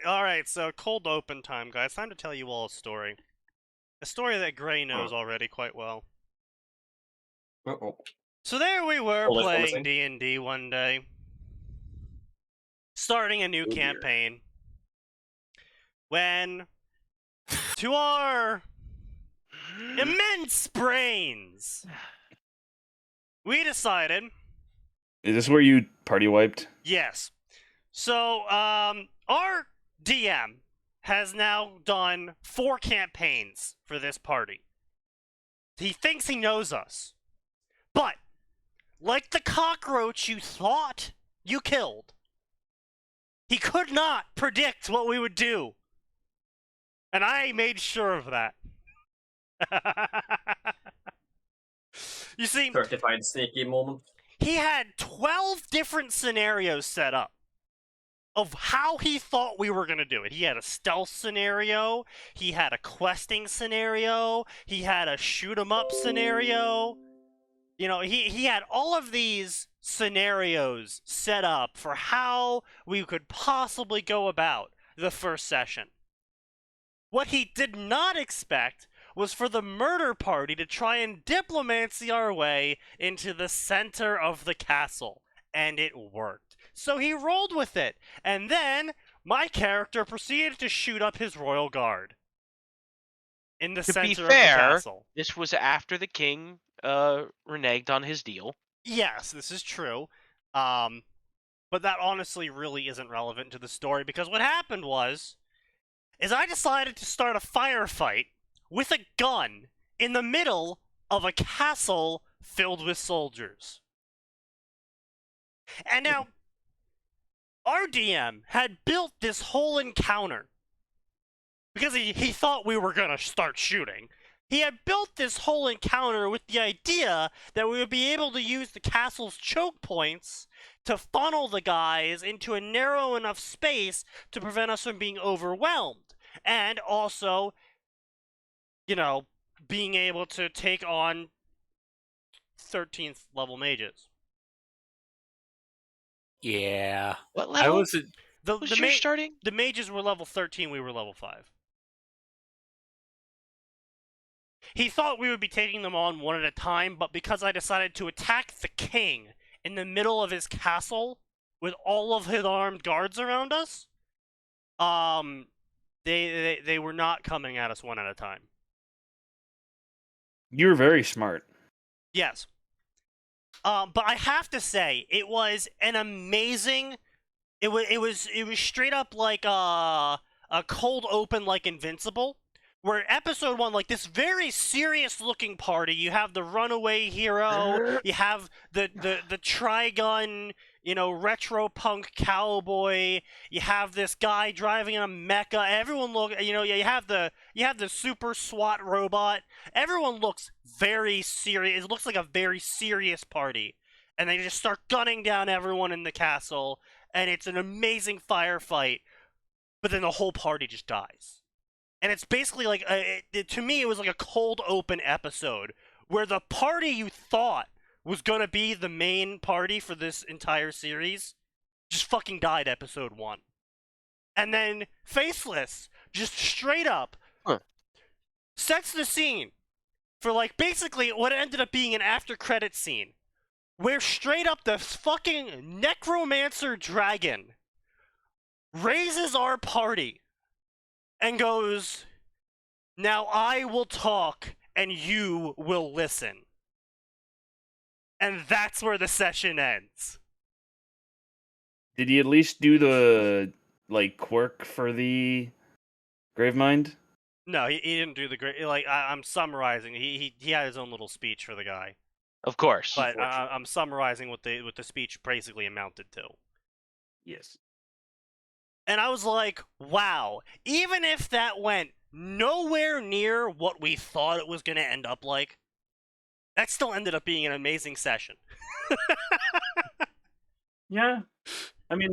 Alright, so cold open time, guys. Time to tell you all a story. A story that Gray knows already quite well. Uh-oh. So there we were Always playing promising. D&D one day. Starting a new Oh dear. campaign. When, to our immense brains, we decided, Is this where you party wiped? yes. So, our DM has now done 4 campaigns for this party. He thinks he knows us. But, like the cockroach you thought you killed, he could not predict what we would do. And I made sure of that. You see, Certified sneaky moment. he had 12 different scenarios set up of how he thought we were going to do it. He had a stealth scenario, he had a questing scenario, he had a shoot 'em up scenario. You know, he had all of these scenarios set up for how we could possibly go about the first session. What he did not expect was for the murder party to try and diplomacy our way into the center of the castle, and it worked. So he rolled with it, and then my character proceeded to shoot up his royal guard in the To be center of the fair, castle. this was after the king reneged on his deal. Yes, this is true. But that honestly really isn't relevant to the story, because what happened was I decided to start a firefight with a gun in the middle of a castle filled with soldiers. And now, our DM had built this whole encounter because he thought we were going to start shooting. He had built this whole encounter with the idea that we would be able to use the castle's choke points to funnel the guys into a narrow enough space to prevent us from being overwhelmed. And also, you know, being able to take on 13th level mages. Yeah. What I level? wasn't. Was your starting? The mages were level 13, we were level 5. He thought we would be taking them on one at a time, but because I decided to attack the king in the middle of his castle with all of his armed guards around us, they were not coming at us one at a time. You're very smart. Yes. But I have to say, it was an amazing. It was straight up like a cold open like Invincible, where episode 1, like this very serious looking party. You have the runaway hero, you have the Trigun, you know, retro punk cowboy. You have this guy driving a mecha. Everyone look, you know, you have the super SWAT robot. Everyone looks very serious. It looks like a very serious party, and they just start gunning down everyone in the castle, and it's an amazing firefight. But then the whole party just dies, and it's basically like to me, it was like a cold open episode where the party you thought was gonna be the main party for this entire series just fucking died episode 1. And then Faceless just straight up sets the scene for like basically what ended up being an after credit scene where straight up the fucking necromancer dragon raises our party and goes, "Now I will talk and you will listen." And that's where the session ends. Did he at least do the quirk for the Gravemind? No, he didn't do the great. Like I'm summarizing. He had his own little speech for the guy, Of course. but I'm summarizing what the speech basically amounted to. Yes. And I was like, wow. Even if that went nowhere near what we thought it was going to end up like, that still ended up being an amazing session. Yeah. I mean,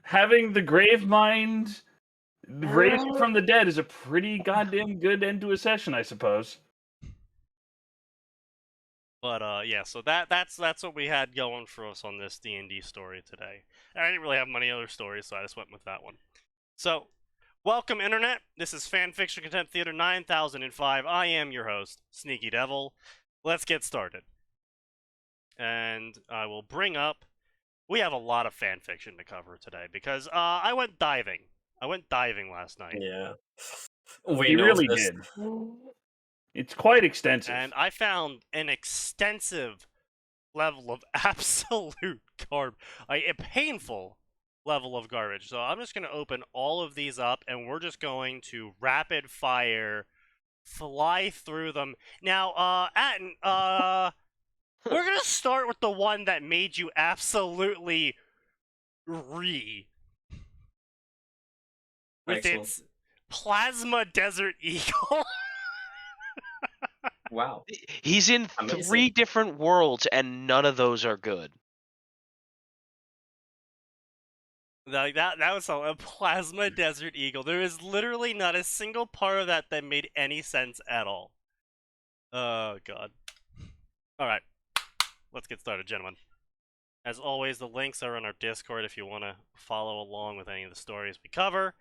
having the Gravemind raised from the dead is a pretty goddamn good end to a session, I suppose. But yeah, so that's what we had going for us on this D&D story today. I didn't really have many other stories, so I just went with that one. So Welcome, Internet. This is Fanfiction Contempt Theater 9005. I am your host, Sneaky Devil. Let's get started. And I will bring up... We have a lot of fanfiction to cover today because I went diving. I went diving last night. Yeah. We He know really this. did. It's quite extensive. And I found an extensive level of absolute a painful level of garbage. So I'm just going to open all of these up, and we're just going to rapid fire fly through them. Now, Atin, we're going to start with the one that made you absolutely with Excellent. its plasma desert eagle. Wow. He's in Amazing. 3 different worlds, and none of those are good. Like that was a plasma desert eagle. There is literally not a single part of that that made any sense at all. Oh god. Alright. Let's get started, gentlemen. As always, the links are on our Discord if you want to follow along with any of the stories we cover.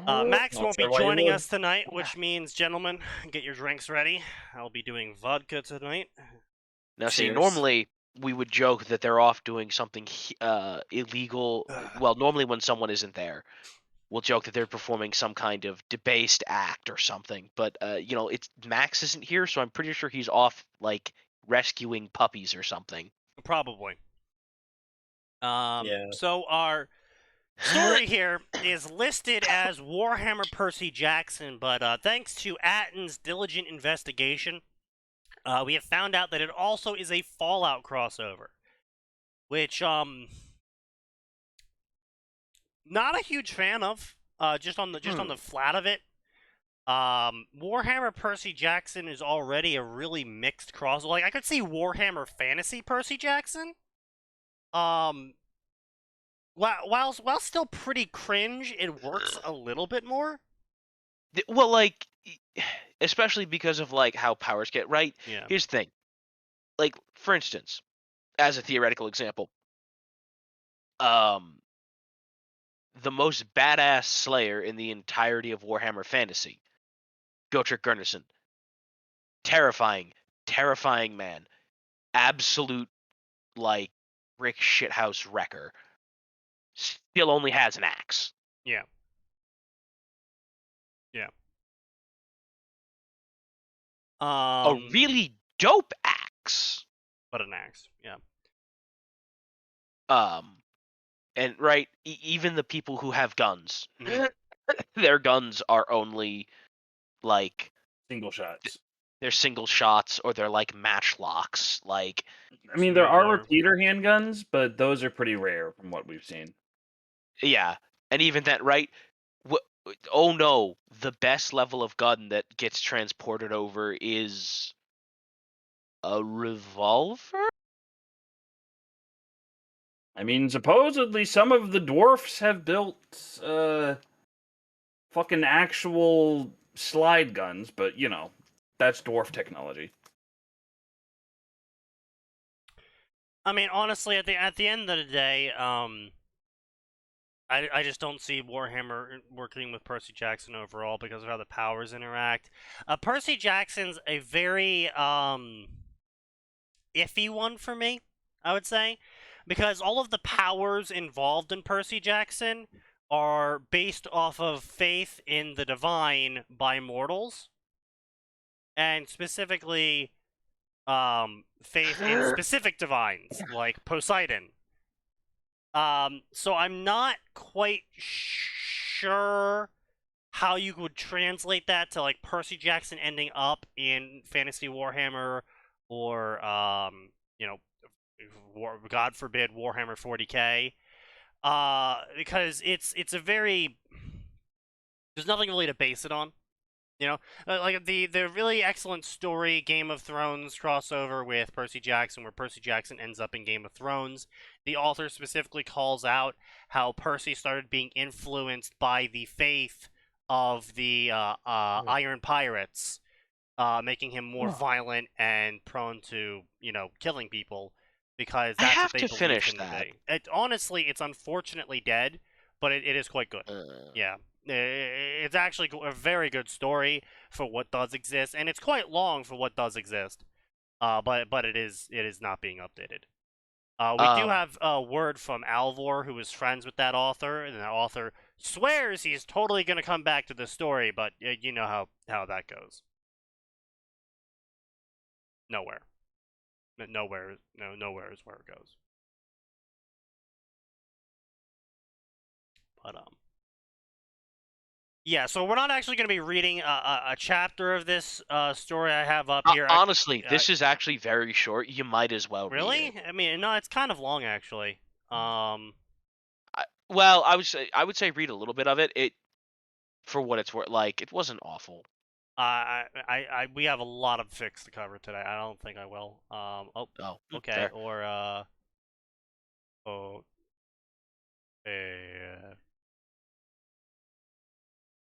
Max Not won't be sure why you joining would. us tonight, which means, gentlemen, get your drinks ready. I'll be doing vodka tonight. Now, see, Cheers. normally we would joke that they're off doing something illegal. Well, normally when someone isn't there, we'll joke that they're performing some kind of debased act or something. But it's Max isn't here, so I'm pretty sure he's off like rescuing puppies or something. Probably. Yeah. So our story here is listed as Warhammer Percy Jackson, but thanks to Atin's diligent investigation, we have found out that it also is a Fallout crossover, which not a huge fan of. Just on the flat of it. Warhammer Percy Jackson is already a really mixed crossover. Like I could see Warhammer Fantasy Percy Jackson. While still pretty cringe, it works a little bit more. Well, like, especially because of like how powers get right. Yeah. Here's the thing. Like, for instance, as a theoretical example, the most badass Slayer in the entirety of Warhammer Fantasy, Gotrek Gurnisson. Terrifying man. Absolute, like, brick shithouse wrecker. Still only has an axe. Yeah. A really dope axe. But an axe. Yeah. And right, even the people who have guns, Mhm. their guns are only like Single shots. they're single shots or they're like matchlocks. Like, I mean, there are Similar. repeater handguns, but those are pretty rare from what we've seen. yeah, and even that, right? Oh no, the best level of gun that gets transported over is a revolver. I mean, supposedly some of the dwarfs have built fucking actual slide guns, but that's dwarf technology. I mean, honestly, at the end of the day, I just don't see Warhammer working with Percy Jackson overall because of how the powers interact. Percy Jackson's a very iffy one for me, I would say, because all of the powers involved in Percy Jackson are based off of faith in the divine by mortals, and specifically faith in specific divines like Poseidon. So I'm not quite sure how you would translate that to like Percy Jackson ending up in Fantasy Warhammer or God forbid Warhammer 40K. Because it's a very there's nothing really to base it on. Like the really excellent story Game of Thrones crossover with Percy Jackson, where Percy Jackson ends up in Game of Thrones. The author specifically calls out how Percy started being influenced by the faith of the Iron Pirates, making him more violent and prone to killing people because I that's have what they to believed finish him to that. be. Honestly, it's unfortunately dead, but it is quite good. Yeah. It's actually a very good story for what does exist, and it's quite long for what does exist. But it is not being updated. We do have a word from Alvor, who is friends with that author, and that author swears he's totally going to come back to the story, but you know how that goes. Nowhere. Nowhere is where it goes. But yeah. So we're not actually going to be reading a chapter of this story I have up here. Honestly, this is actually very short. You might as well Really? read it. I mean, no, it's kind of long actually. Well, I would say read a little bit of it. It, for what it's worth, like, it wasn't awful. We have a lot of fics to cover today. I don't think I will. Oh, okay. Fair. Or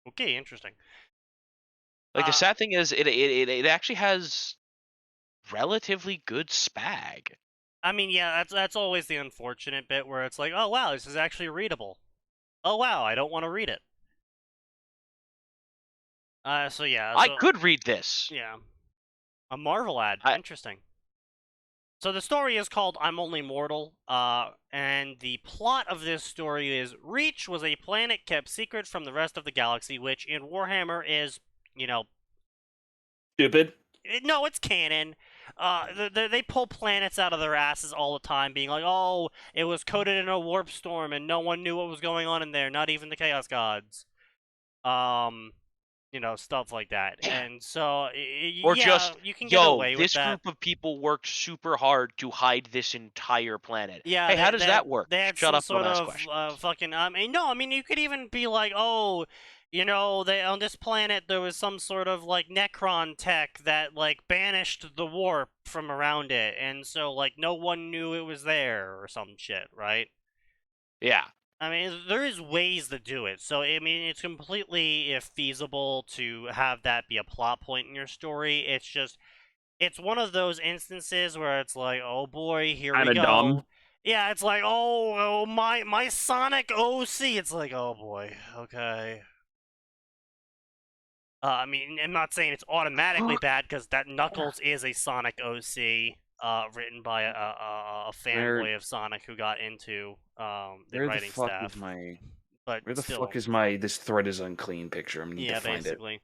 okay, interesting. Like, the sad thing is, it actually has relatively good spag. I mean, yeah, that's always the unfortunate bit where it's like, oh wow, this is actually readable. Oh wow, I don't want to read it. So yeah. I could read this. Yeah. A Marvel ad. Interesting. So the story is called I'm Only Mortal, and the plot of this story is Reach was a planet kept secret from the rest of the galaxy, which in Warhammer is, you know... Stupid? No, it's canon. They pull planets out of their asses all the time, being like, oh, it was coated in a warp storm and no one knew what was going on in there, not even the Chaos Gods. You know, stuff like that. And so, or yeah, just, you can get away with this that. group of people worked super hard to hide this entire planet. Yeah, hey, how does that work? They had Shut up, sort don't ask of questions. fucking. I mean, no, I mean you could even be like, oh, you know, they on this planet there was some sort of like Necron tech that like banished the warp from around it, and so like no one knew it was there or some shit, right? Yeah. I mean, there is ways to do it. So, I mean, it's completely feasible to have that be a plot point in your story. It's just, it's one of those instances where it's like, oh boy, here we go. Kinda dumb. Yeah, it's like, oh my Sonic OC. It's like, oh boy, okay. I mean, I'm not saying it's automatically bad because that Knuckles is a Sonic OC. Written by a fanboy of Sonic who got into the writing staff. But where the still, fuck is my "this thread is unclean" picture? I need to find basically. it.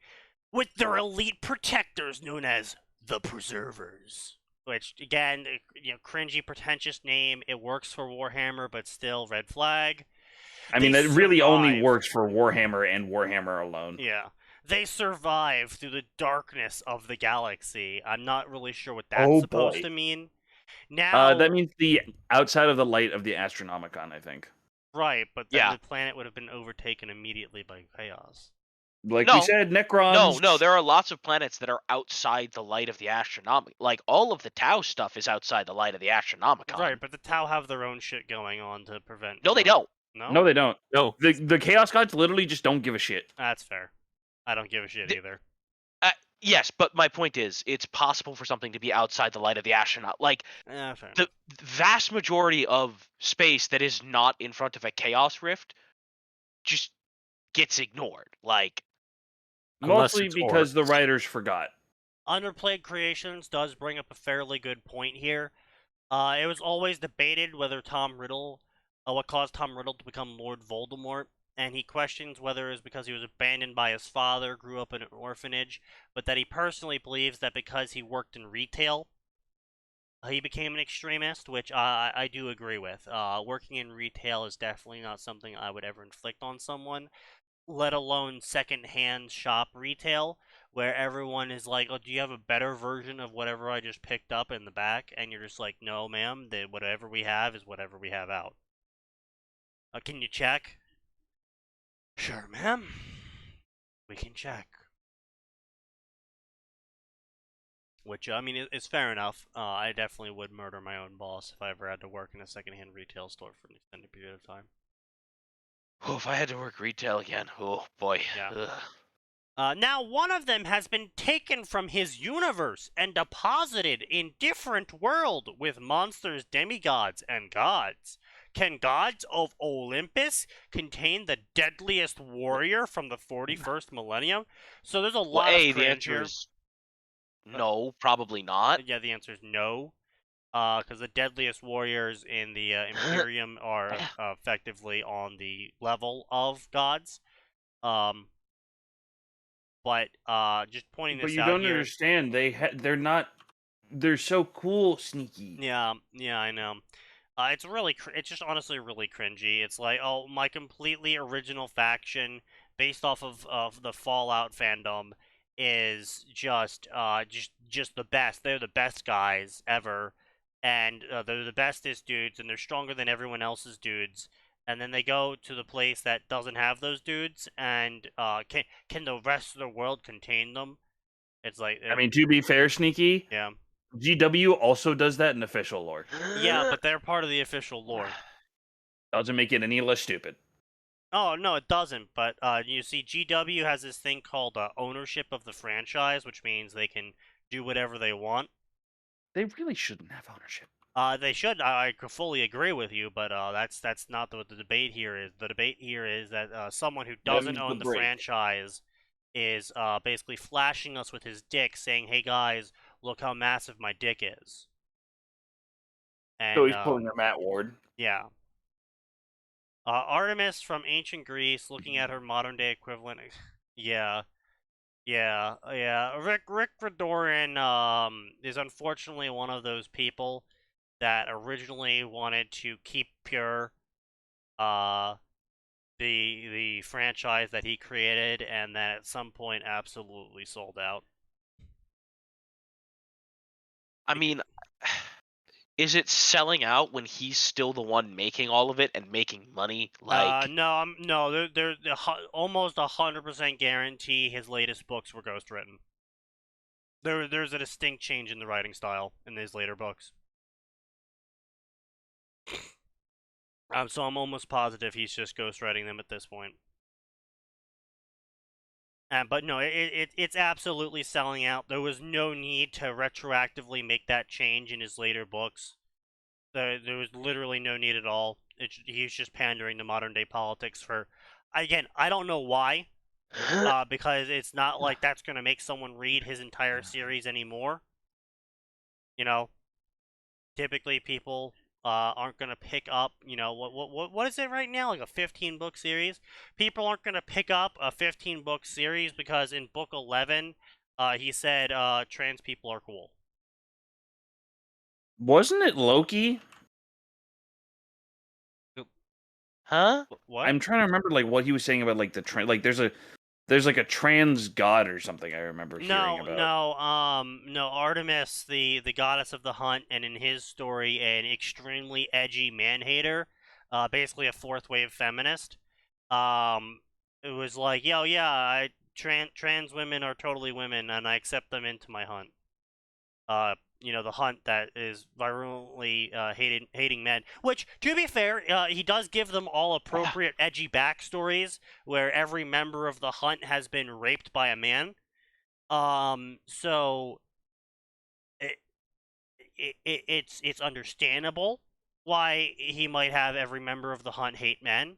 With their elite protectors known as the Preservers. Which, again, you know, cringy, pretentious name. It works for Warhammer, but still, red flag. I mean, that really only works for Warhammer and Warhammer alone. Yeah. They survive through the darkness of the galaxy. I'm not really sure what that's supposed to mean. Now, that means the outside of the light of the Astronomicon, I think. Right, but then the planet would have been overtaken immediately by chaos. Like we said, Necrons. No, there are lots of planets that are outside the light of the Astronomicon. Like, all of the Tau stuff is outside the light of the Astronomicon. Right, but the Tau have their own shit going on to prevent... No, they don't. No? No, they don't. No. The Chaos Gods literally just don't give a shit. That's fair. I don't give a shit either. Yes, but my point is, it's possible for something to be outside the light of the astronaut. Like, the vast majority of space that is not in front of a chaos rift just gets ignored. Like, mostly because the writers forgot. Underplayed Creations does bring up a fairly good point here. It was always debated whether what caused Tom Riddle to become Lord Voldemort. And he questions whether it was because he was abandoned by his father, grew up in an orphanage, but that he personally believes that because he worked in retail, he became an extremist, which I do agree with. Working in retail is definitely not something I would ever inflict on someone, let alone second-hand shop retail, where everyone is like, oh, do you have a better version of whatever I just picked up in the back? And you're just like, no, ma'am, whatever we have is whatever we have out. Can you check? Sure, ma'am. We can check. Which, I mean, is fair enough. I definitely would murder my own boss if I ever had to work in a secondhand retail store for an extended period of time. Oh, if I had to work retail again, oh boy. Yeah. Now, one of them has been taken from his universe and deposited in different world with monsters, demigods, and gods. Can gods of Olympus contain the deadliest warrior from the 41st millennium? So there's a Well, lot of the cringe answer here. is no, probably not. Yeah, the answer is no. Because the deadliest warriors in the Imperium are effectively on the level of gods. But just pointing But this you out don't here. understand. They're not. They're so cool, Sneaky. Yeah, I know. It's really, it's just honestly really cringy. It's like, oh, my completely original faction, based off of the Fallout fandom, is just the best. They're the best guys ever, and they're the bestest dudes, and they're stronger than everyone else's dudes. And then they go to the place that doesn't have those dudes, and can the rest of the world contain them? It's like, I mean, to be fair, Sneaky, yeah. GW also does that in official lore. Yeah, but they're part of the official lore. Doesn't make it any less stupid. Oh, no, it doesn't. But you see, GW has this thing called ownership of the franchise, which means they can do whatever they want. They really shouldn't have ownership. They should. I could fully agree with you, but that's not what the debate here is. The debate here is that someone who doesn't Them's own the the break. franchise is basically flashing us with his dick, saying, "Hey guys, look how massive my dick is." And So he's pulling a Matt Ward. yeah. Artemis from ancient Greece, looking at her modern day equivalent. Yeah, yeah. Rick Radorin is unfortunately one of those people that originally wanted to keep pure the franchise that he created, and that at some point absolutely sold out. I mean, is it selling out when he's still the one making all of it and making money? Like, no, they're almost 100% guarantee his latest books were ghostwritten. There's a distinct change in the writing style in his later books. So I'm almost positive he's just ghostwriting them at this point. But no, it's absolutely selling out. There was no need to retroactively make that change in his later books. There was literally no need at all. He's just pandering to modern day politics for, again, I don't know why, because it's not like that's going to make someone read his entire series anymore. You know, typically people aren't going to pick up, what is it right now? Like a 15-book series? People aren't going to pick up a 15-book series because in book 11, he said trans people are cool. Wasn't it Loki? huh? What? I'm trying to remember like what he was saying about like the like there's like a trans god or something I remember hearing about. No, Artemis, the goddess of the hunt, and in his story, an extremely edgy man-hater, basically a fourth wave feminist. It was like, yo, yeah, trans women are totally women, and I accept them into my hunt. The hunt that is virulently hating men. Which, to be fair, he does give them all appropriate edgy backstories where every member of the hunt has been raped by a man. So it's understandable why he might have every member of the hunt hate men.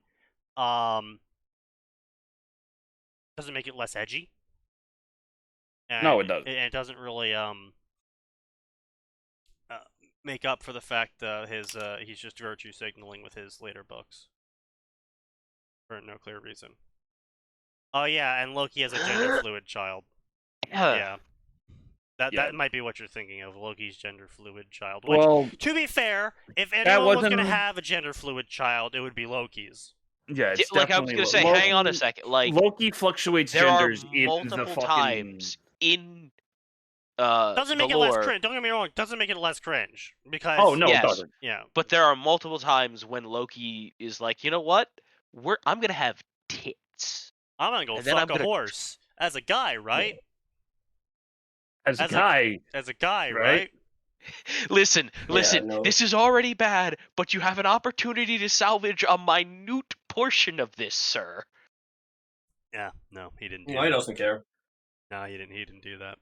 Doesn't make it less edgy. No, it doesn't. It doesn't really make up for the fact he's just virtue signaling with his later books for no clear reason. Oh yeah, and Loki has a gender fluid child. Yeah. That might be what you're thinking of, Loki's gender fluid child. Which, Well, to be fair, if anyone was wasn't- going to have a gender fluid child, it would be Loki's. yeah, it's Like I was definitely gonna say, hang on a second. Like, Loki fluctuates there are genders in the multiple fucking times in Doesn't make the it less lore, cringe. Don't get me wrong. Doesn't make it less cringe because Oh no, Yes. it doesn't. yeah. but there are multiple times when Loki is like, you know what? I'm gonna have tits. I'm gonna go And then fuck I'm a gonna- horse as a guy, right? As a As a- guy, As a guy, Right? right? Listen, no. this is already bad, but you have an opportunity to salvage a minute portion of this, sir. Yeah. No, he didn't do Well, he that. doesn't care. No, he didn't. He didn't do that.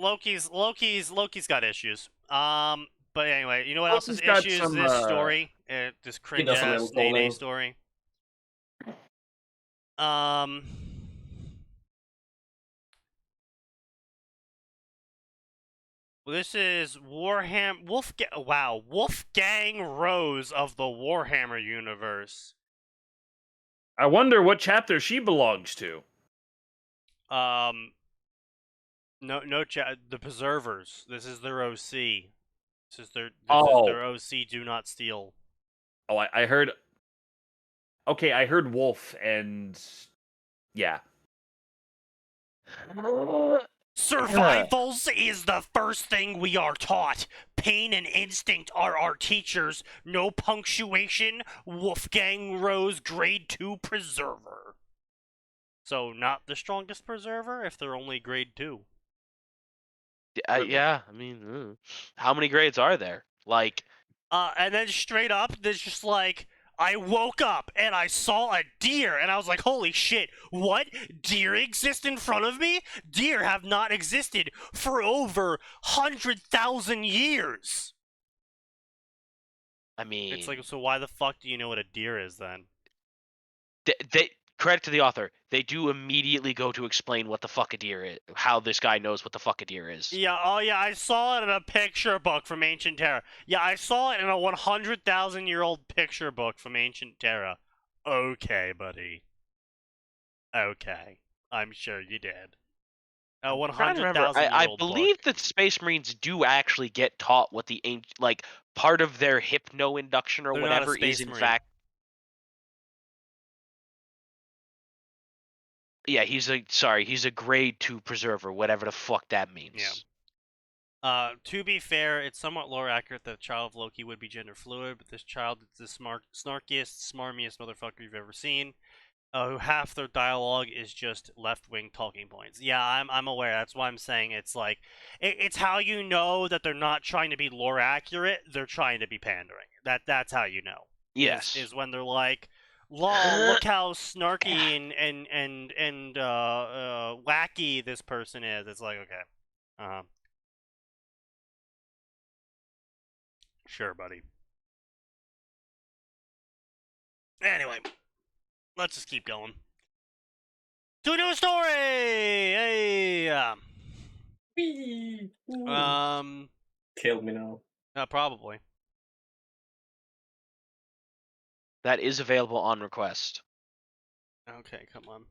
Loki's got issues. But But anyway, you know what Wolf else's has got issues some, this story? This cringe does a ass little Nene polling. story. This is Wolfgang Rose of the Warhammer universe. I wonder what chapter she belongs to. The Preservers. This is their OC. This is their OC. Do not steal. Oh, I heard. Okay, I heard Wolf, and yeah. Survivals is the first thing we are taught. Pain and instinct are our teachers. No punctuation. Wolfgang Rose, grade 2 preserver. So not the strongest preserver if they're only grade 2. Yeah, I mean, how many grades are there? Like, And then straight up, there's just like, I woke up and I saw a deer and I was like, holy shit, what? Deer exist in front of me? Deer have not existed for over 100,000 years. I mean, It's like, so why the fuck do you know what a deer is then? they credit to the author. They do immediately go to explain what the fuck a deer is, how this guy knows what the fuck a deer is. Yeah, oh yeah, I saw it in a picture book from Ancient Terra. Yeah, I saw it in a 100,000-year-old picture book from Ancient Terra. Okay, buddy. Okay. I'm sure you did. A I'm trying to remember. 100,000-year-old I book. believe that Space Marines do actually get taught what the like part of their hypno induction or They're not a whatever is Space in Marine. fact. Yeah, he's a grade 2 preserver, whatever the fuck that means. Yeah. To be fair, it's somewhat lore accurate that the child of Loki would be gender fluid, but this child is the snarkiest, smarmiest motherfucker you've ever seen. Who half their dialogue is just left-wing talking points. Yeah, I'm aware. That's why I'm saying it's like it's how you know that they're not trying to be lore accurate. They're trying to be pandering. That's how you know. Yes. Is when they're like, "Lol, look how snarky and wacky this person is." It's like, okay, sure, buddy. Anyway. Let's just keep going. To a new story! Hey! Whee! Ooh. Kill me now. Probably. That is available on request. Okay, come on.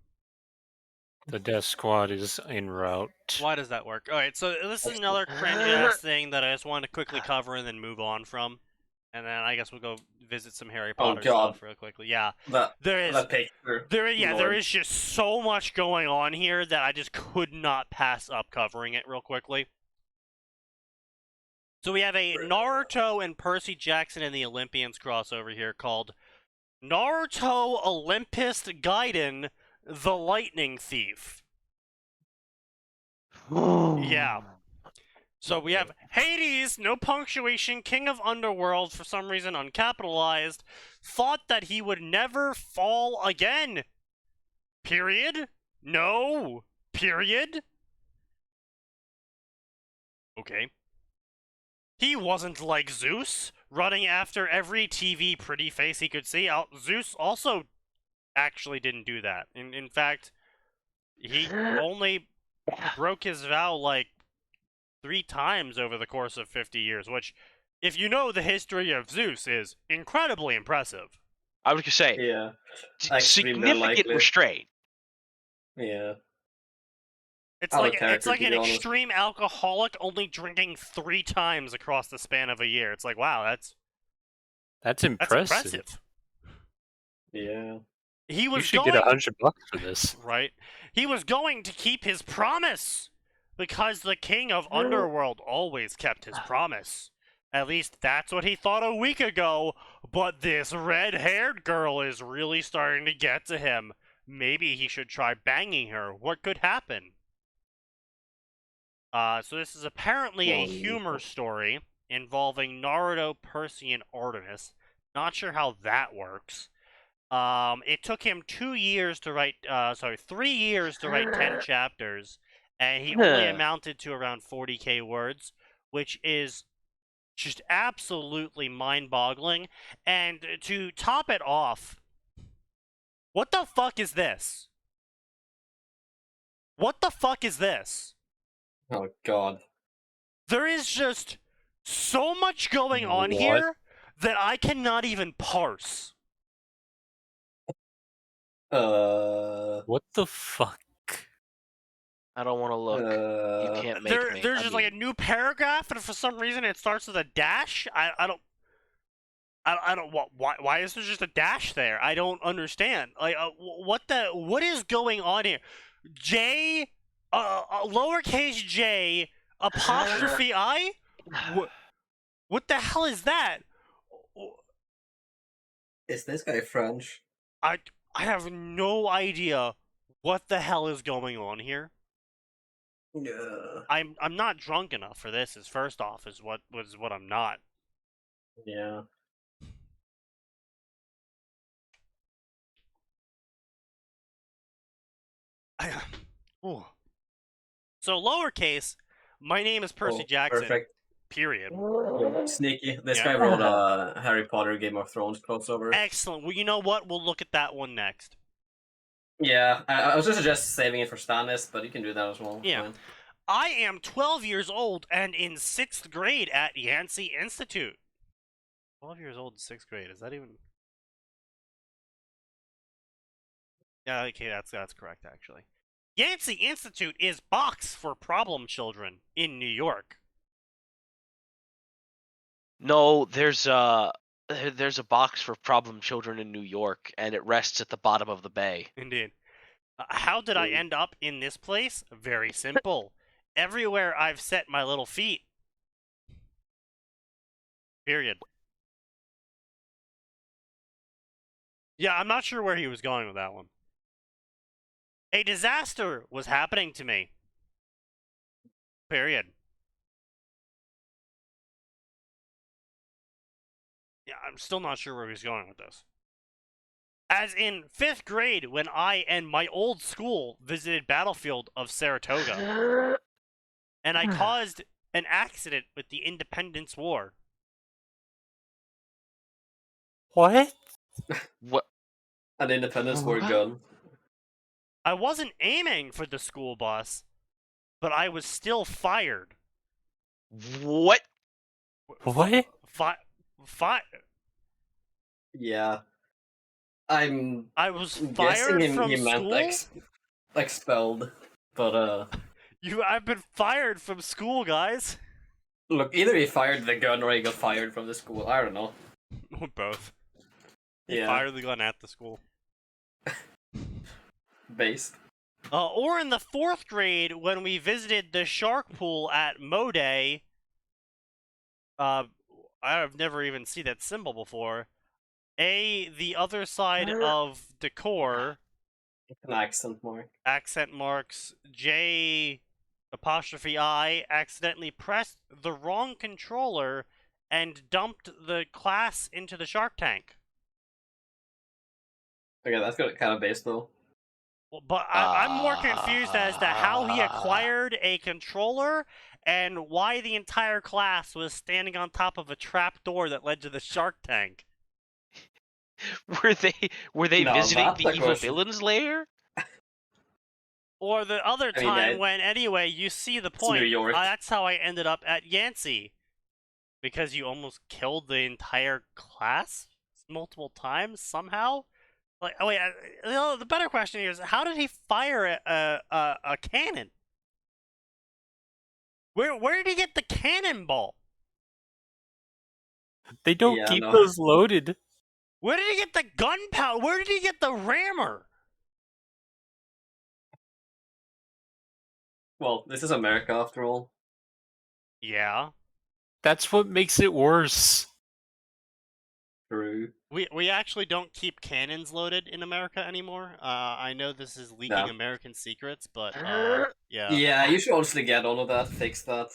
The death squad is en route. Why does that work? Alright, so this is another cringe-ass thing that I just wanted to quickly cover and then move on from. And then I guess we'll go visit some Harry Potter stuff real quickly. Yeah, That picture. There is just so much going on here that I just could not pass up covering it real quickly. So we have a Naruto and Percy Jackson and the Olympians crossover here called Naruto Olympus Gaiden, the Lightning Thief. Yeah. So we have Hades, no punctuation, king of underworld, for some reason uncapitalized, thought that he would never fall again. Period? No. Period? Okay. He wasn't like Zeus, running after every TV pretty face he could see. Zeus also actually didn't do that. In fact, he only broke his vow like 3 times over the course of 50 years, which, if you know the history of Zeus, is incredibly impressive. I was gonna say, yeah, significant restraint. Yeah. It's like an extreme alcoholic only drinking 3 times across the span of a year. It's like, wow, that's impressive. Yeah. You should get $100 for this. Right? He was going to keep his promise, because the king of Underworld always kept his promise. At least that's what he thought a week ago, but this red-haired girl is really starting to get to him. Maybe he should try banging her. What could happen? So this is apparently a humor story involving Naruto, Percy, and Artemis. Not sure how that works. It took him 3 years to write 10 chapters, and he only amounted to around 40k words, which is Just absolutely mind-boggling. And to top it off, what the fuck is this? What the fuck is this? Oh god. There is just so much going on What? here that I cannot even parse. What the fuck? I don't want to look. You can't make me. There's just like a new paragraph, and for some reason it starts with a dash. I don't. Why is there just a dash there? I don't understand. Like, what is going on here? J, lowercase j, apostrophe I. What the hell is that? Is this guy French? I have no idea what the hell is going on here. Yeah. I'm not drunk enough for this. Is first off is what I'm not. Yeah. Ooh. So lowercase, my name is Percy Jackson. Perfect. Period. Sneaky. This Yeah. guy wrote a Harry Potter Game of Thrones crossover. Excellent. Well, you know what? We'll look at that one next. Yeah, I was just saving it for Stannis, but you can do that as well. Yeah. Fine. I am 12 years old and in 6th grade at Yancey Institute. 12 years old in 6th grade. Is that even... Yeah, okay, that's correct, actually. Yancey Institute is box for problem children in New York. No, there's a box for problem children in New York, and it rests at the bottom of the bay. Indeed. How did I end up in this place? Very simple. Everywhere I've set my little feet. Period. Yeah, I'm not sure where he was going with that one. A disaster was happening to me. Period. Yeah, I'm still not sure where he's going with this. As in 5th grade, when I and my old school visited Battlefield of Saratoga, and I caused an accident with the Independence War. What? What? An Independence War gun. I wasn't aiming for the school bus, but I was still fired. What? What? Yeah. I was guessing fired from he meant school? expelled, but I've been fired from school, guys. look, either he fired the gun or he got fired from the school. I don't know. Both. He Yeah. fired the gun at the school. Based. Or in the 4th grade, when we visited the shark pool at Moday. I've never even seen that symbol before. A, the other side of decor. An accent mark. Accent marks. J, apostrophe I, accidentally pressed the wrong controller and dumped the class into the shark tank. Okay, that's kind of based though. Well, but I'm more confused as to how he acquired a controller and why the entire class was standing on top of a trap door that led to the shark tank. Were they No, visiting that's the the evil question. villain's lair? Or the other I mean, time when, anyway, you see the point. New York. That's how I ended up at Yancey. Because you almost killed the entire class multiple times somehow? Like, oh wait, the better question here is, how did he fire a cannon? Where did he get the cannonball? They don't Yeah, keep no. those loaded. Where did he get the gunpowder? Where did he get the rammer? Well, this is America after all. Yeah. That's what makes it worse. True. We actually don't keep cannons loaded in America anymore. I know this is leaking No. American secrets, but yeah. Yeah, you should honestly get on with that, fix that.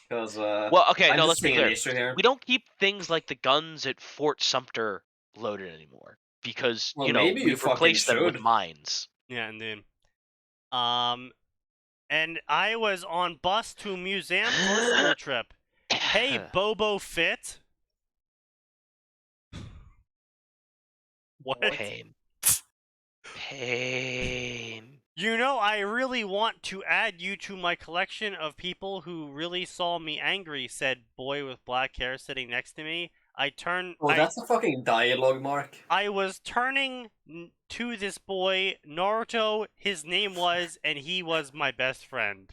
Because, Well, okay, I'm no, just let's be seeing an clear. issue here. We don't keep things like the guns at Fort Sumter loaded anymore because Well, maybe you we've fucking replaced them with should. mines. Yeah, indeed. And I was on bus to museum for a school trip. Hey, Bobo Fit. What? Pain. Pain. You know, I really want to add you to my collection of people who really saw me angry, said boy with black hair sitting next to me. Oh, that's a fucking dialogue mark. I was turning to this boy, Naruto, his name was, and he was my best friend.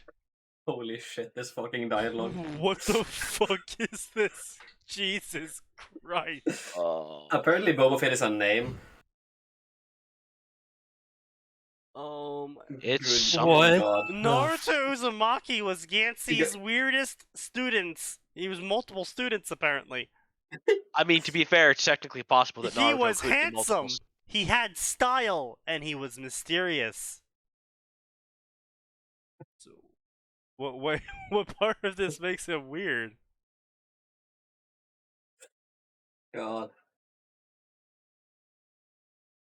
Holy shit, this fucking dialogue. What the fuck is this? Jesus Christ. Oh. Apparently Boba Fett is a name. It's Good What? God. Naruto Uzumaki was Yancey's weirdest students. He was multiple students, apparently. I mean, to be fair, it's technically possible that He Naruto was could be multiple handsome. He had style, and he was mysterious. So, what part of this makes him weird? God.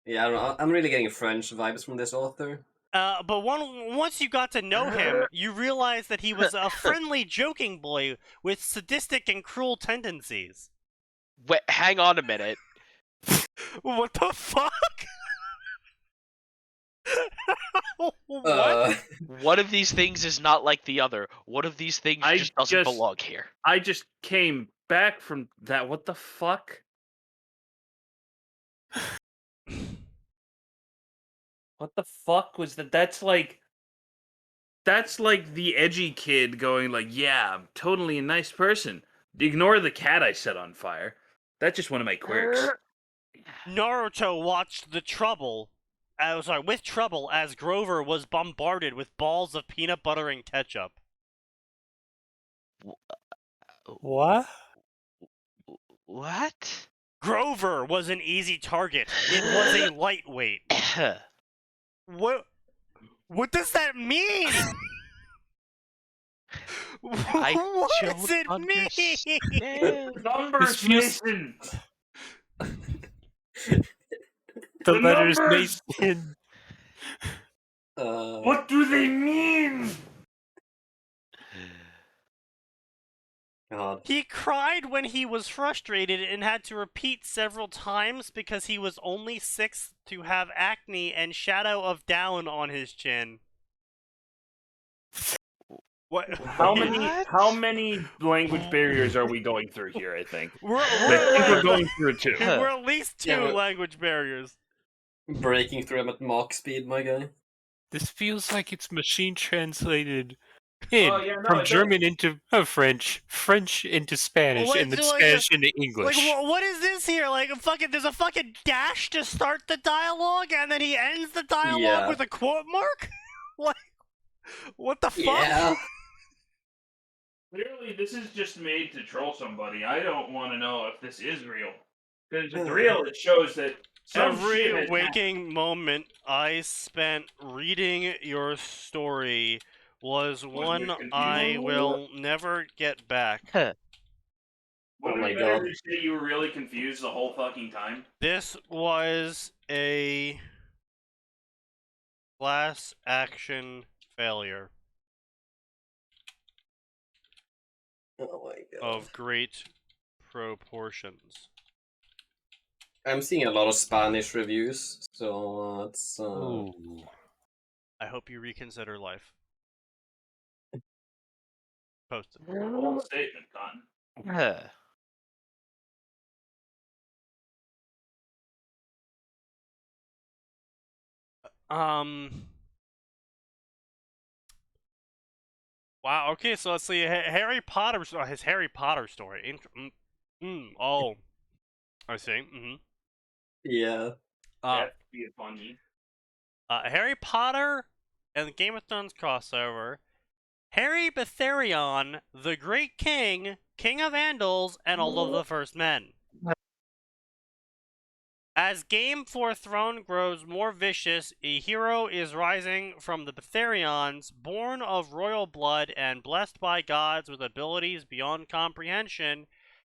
Yeah, I don't know. I'm really getting French vibes from this author. But once you got to know him, you realized that he was a friendly, joking boy with sadistic and cruel tendencies. Wait, hang on a minute. What the fuck? What? One of these things is not like the other. One of these things just doesn't belong here. I just came back from that. What the fuck? What the fuck was that? That's like the edgy kid going like, "Yeah, I'm totally a nice person. Ignore the cat I set on fire." That's just one of my quirks. Naruto watched with trouble as Grover was bombarded with balls of peanut butter and ketchup. What? What? Grover was an easy target. It was a lightweight. What does that mean? What does it mean? Numbers, Mason. The The letters numbers! Mason. What do they mean? God. He cried when he was frustrated and had to repeat several times because he was only 6 to have acne and shadow of down on his chin. What? How many language barriers are we going through here? I think We're going through two. we're at least 2 Yeah, but- language barriers. Breaking through them at Mach speed, my guy. This feels like it's machine translated Oh, yeah, no, from it does. German into French, French into Spanish, What, and then like, Spanish into Like, English. what is this here? Like, there's a fucking dash to start the dialogue, and then he ends the dialogue Yeah. with a quote mark? Like, what the fuck? Yeah. Clearly, this is just made to troll somebody. I don't want to know if this is real. Because if it's real, it shows that some shit Every has waking moment I spent reading your story was one confusing? I will never get back. Would Oh it my be better God. to say you were really confused the whole fucking time? This was a class action failure Oh my God. of great proportions. I'm seeing a lot of Spanish reviews, so it's Ooh. I hope you reconsider life. Post it. Bold statement, Cotton. Wow. Okay, so let's see. Harry Potter. His Harry Potter story. Oh, I see. yeah. That'd be a funny. Harry Potter and the Game of Thrones crossover. Harry Betharion, the Great King, King of Andals, and all of the First Men. As Game for Throne grows more vicious, a hero is rising from the Betharions, born of royal blood and blessed by gods with abilities beyond comprehension.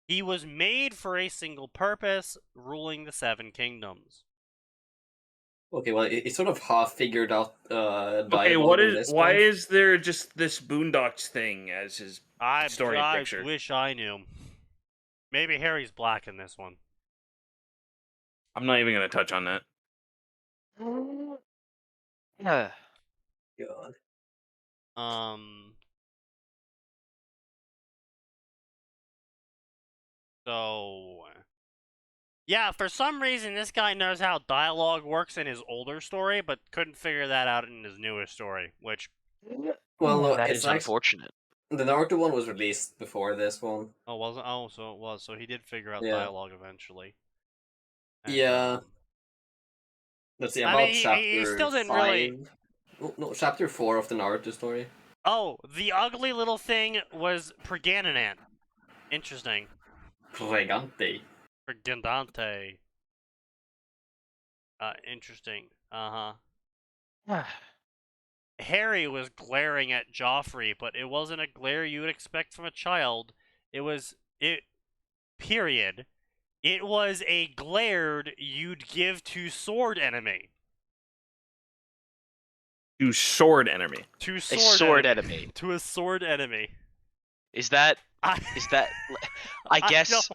He was made for a single purpose, ruling the Seven Kingdoms. Okay, well, it's sort of half figured out. Okay, Dialogue in this why one. is there just this Boondocks thing as his story I picture? wish I knew. Maybe Harry's black in this one. I'm not even gonna touch on that. Yeah. God. So yeah, for some reason this guy knows how dialogue works in his older story, but couldn't figure that out in his newest story, which Well, no, that it's is actually unfortunate. the Naruto one was released before this one. so it was. So he did figure out Yeah. dialogue eventually. And, Yeah. Let's see, I about mean, chapter he still didn't 5. really. No, chapter 4 of the Naruto story. Oh, the ugly little thing was Pregananant. Interesting. Pregante. Pregandante. Interesting. Harry was glaring at Joffrey, but it wasn't a glare you would expect from a child. Period. It was a glare you'd give to sword enemy. To sword enemy. To A sword, sword enemy. enemy. To a sword enemy. Is that? I guess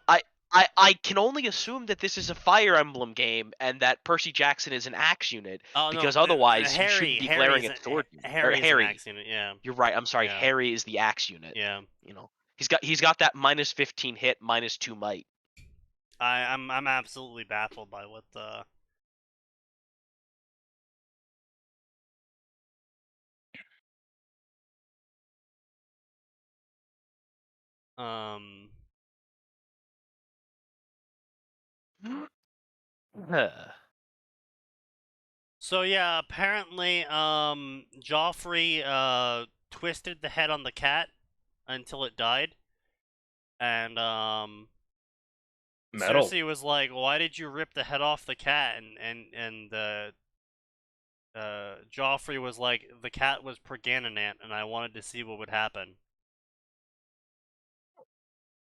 I can only assume that this is a Fire Emblem game and that Percy Jackson is an axe unit, because otherwise you shouldn't be glaring at sword unit. Harry's Harry. an axe unit, yeah. You're right. I'm sorry. Yeah. Harry is the axe unit. Yeah. You know, he's got that minus 15 hit, minus 2 might. I'm absolutely baffled by what the So yeah, apparently Joffrey twisted the head on the cat until it died. And Metal. Cersei was like, "Why did you rip the head off the cat?" And Joffrey was like, "The cat was Pregananant, and I wanted to see what would happen."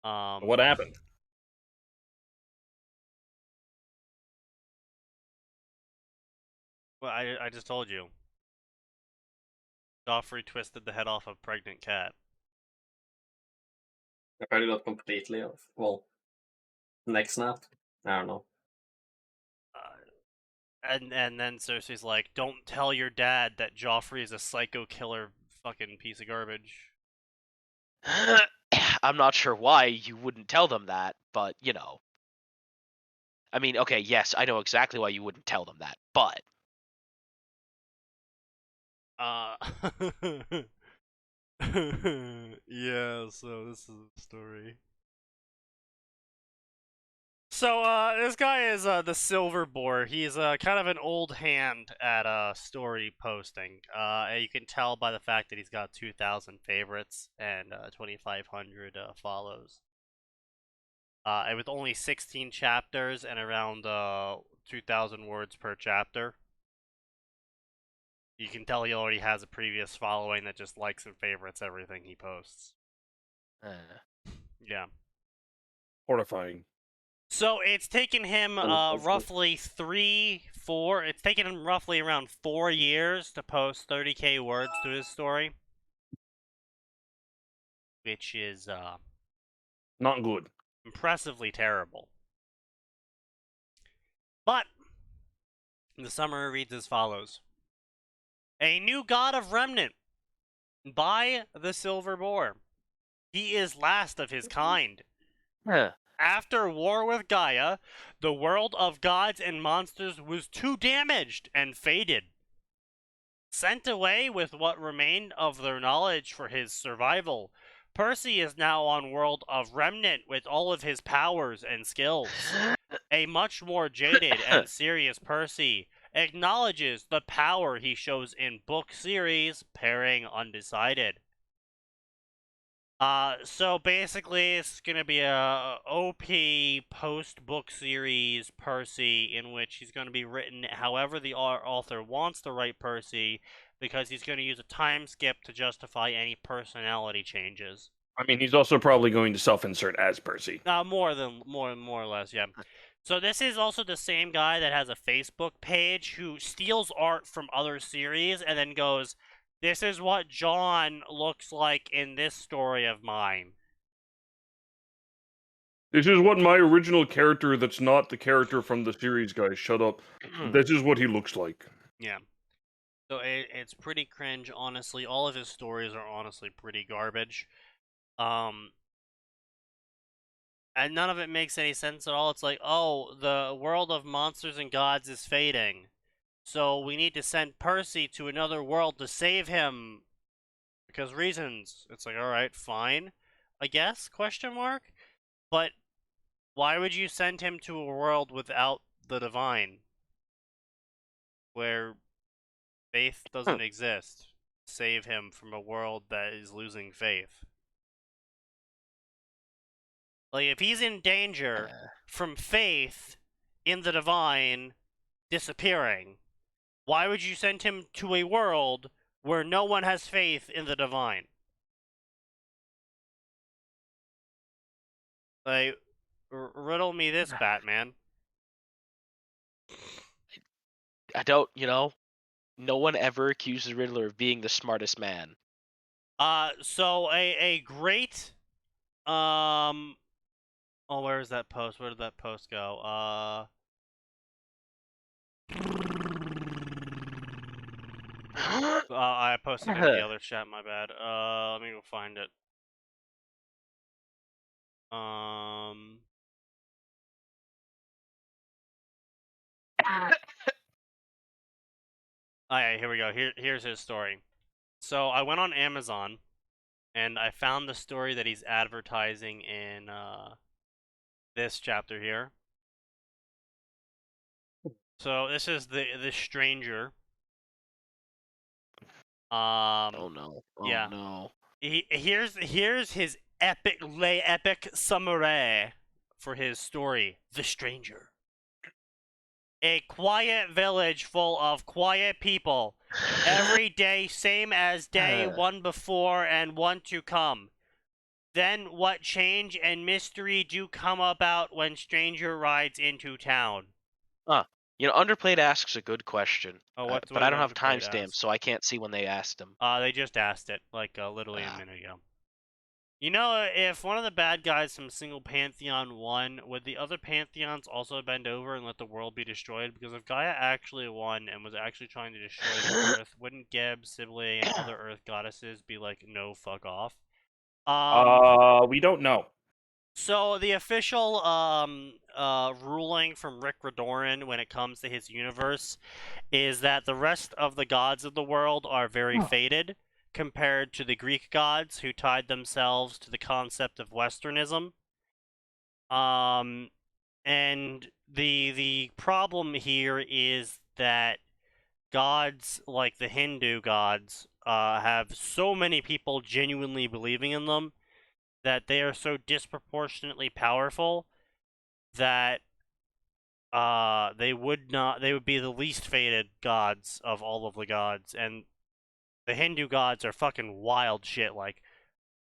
What happened? Well, I just told you. Joffrey twisted the head off a pregnant cat. Probably not completely off. Well, neck snap. I don't know. And then Cersei's like, "Don't tell your dad that Joffrey is a psycho killer, fucking piece of garbage." I'm not sure why you wouldn't tell them that, but I mean, okay, yes, I know exactly why you wouldn't tell them that, but yeah. So this is the story. So this guy is the Silver Boar. He's kind of an old hand at story posting. You can tell by the fact that he's got 2,000 favorites and 2,500 follows. And with only 16 chapters and around 2,000 words per chapter, you can tell he already has a previous following that just likes and favorites everything he posts. Yeah. Horrifying. So it's taken him roughly it's taken him roughly around 4 years to post 30k words to his story. Which is Not good. Impressively terrible. But the summary reads as follows. A new god of remnant by the Silver Boar. He is last of his kind. After war with Gaia, the world of gods and monsters was too damaged and faded. Sent away with what remained of their knowledge for his survival, Percy is now on world of Remnant with all of his powers and skills. A much more jaded and serious Percy acknowledges the power he shows in book series Pairing Undecided. So basically it's gonna be a OP post-book series Percy in which he's gonna be written however the author wants to write Percy, because he's gonna use a time skip to justify any personality changes. I mean, he's also probably going to self-insert as Percy. More or less, yeah. So this is also the same guy that has a Facebook page who steals art from other series and then goes, "This is what John looks like in this story of mine." This is what my original character that's not the character from the series, guys. Shut up. This is what he looks like. Yeah. So it's pretty cringe, honestly. All of his stories are honestly pretty garbage. And none of it makes any sense at all. It's like, oh, the world of monsters and gods is fading, so we need to send Percy to another world to save him because reasons. It's like, all right, fine, I guess? Question mark. But why would you send him to a world without the divine, where faith doesn't exist? Save him from a world that is losing faith. Like, if he's in danger from faith in the divine disappearing, why would you send him to a world where no one has faith in the divine? Like, riddle me this, Batman. I don't, no one ever accused the Riddler of being the smartest man. So a great, oh, where is that post? Where did that post go? I posted it in the other chat, my bad. Let me go find it. Alright, here we go. Here's his story. So I went on Amazon, and I found the story that he's advertising in this chapter here. So this is the stranger. Oh no! Oh yeah. no! Here's his epic summary for his story, The Stranger. A quiet village full of quiet people. Every day same as day one before and one to come. Then what change and mystery do come about when stranger rides into town? Underplayed asks a good question. Oh, what but I don't have Underplayed timestamps, ask? so I can't see when they asked him. They just asked it, like, literally a minute ago. You know, if one of the bad guys from Single Pantheon won, would the other Pantheons also bend over and let the world be destroyed? Because if Gaia actually won and was actually trying to destroy the Earth, wouldn't Geb, Sibylle, and other Earth goddesses be like, no, fuck off? We don't know. So the official ruling from Rick Ridoran when it comes to his universe is that the rest of the gods of the world are very faded compared to the Greek gods who tied themselves to the concept of Westernism. And the problem here is that gods like the Hindu gods have so many people genuinely believing in them that they are so disproportionately powerful that they would be the least faded gods of all of the gods, and the Hindu gods are fucking wild shit, like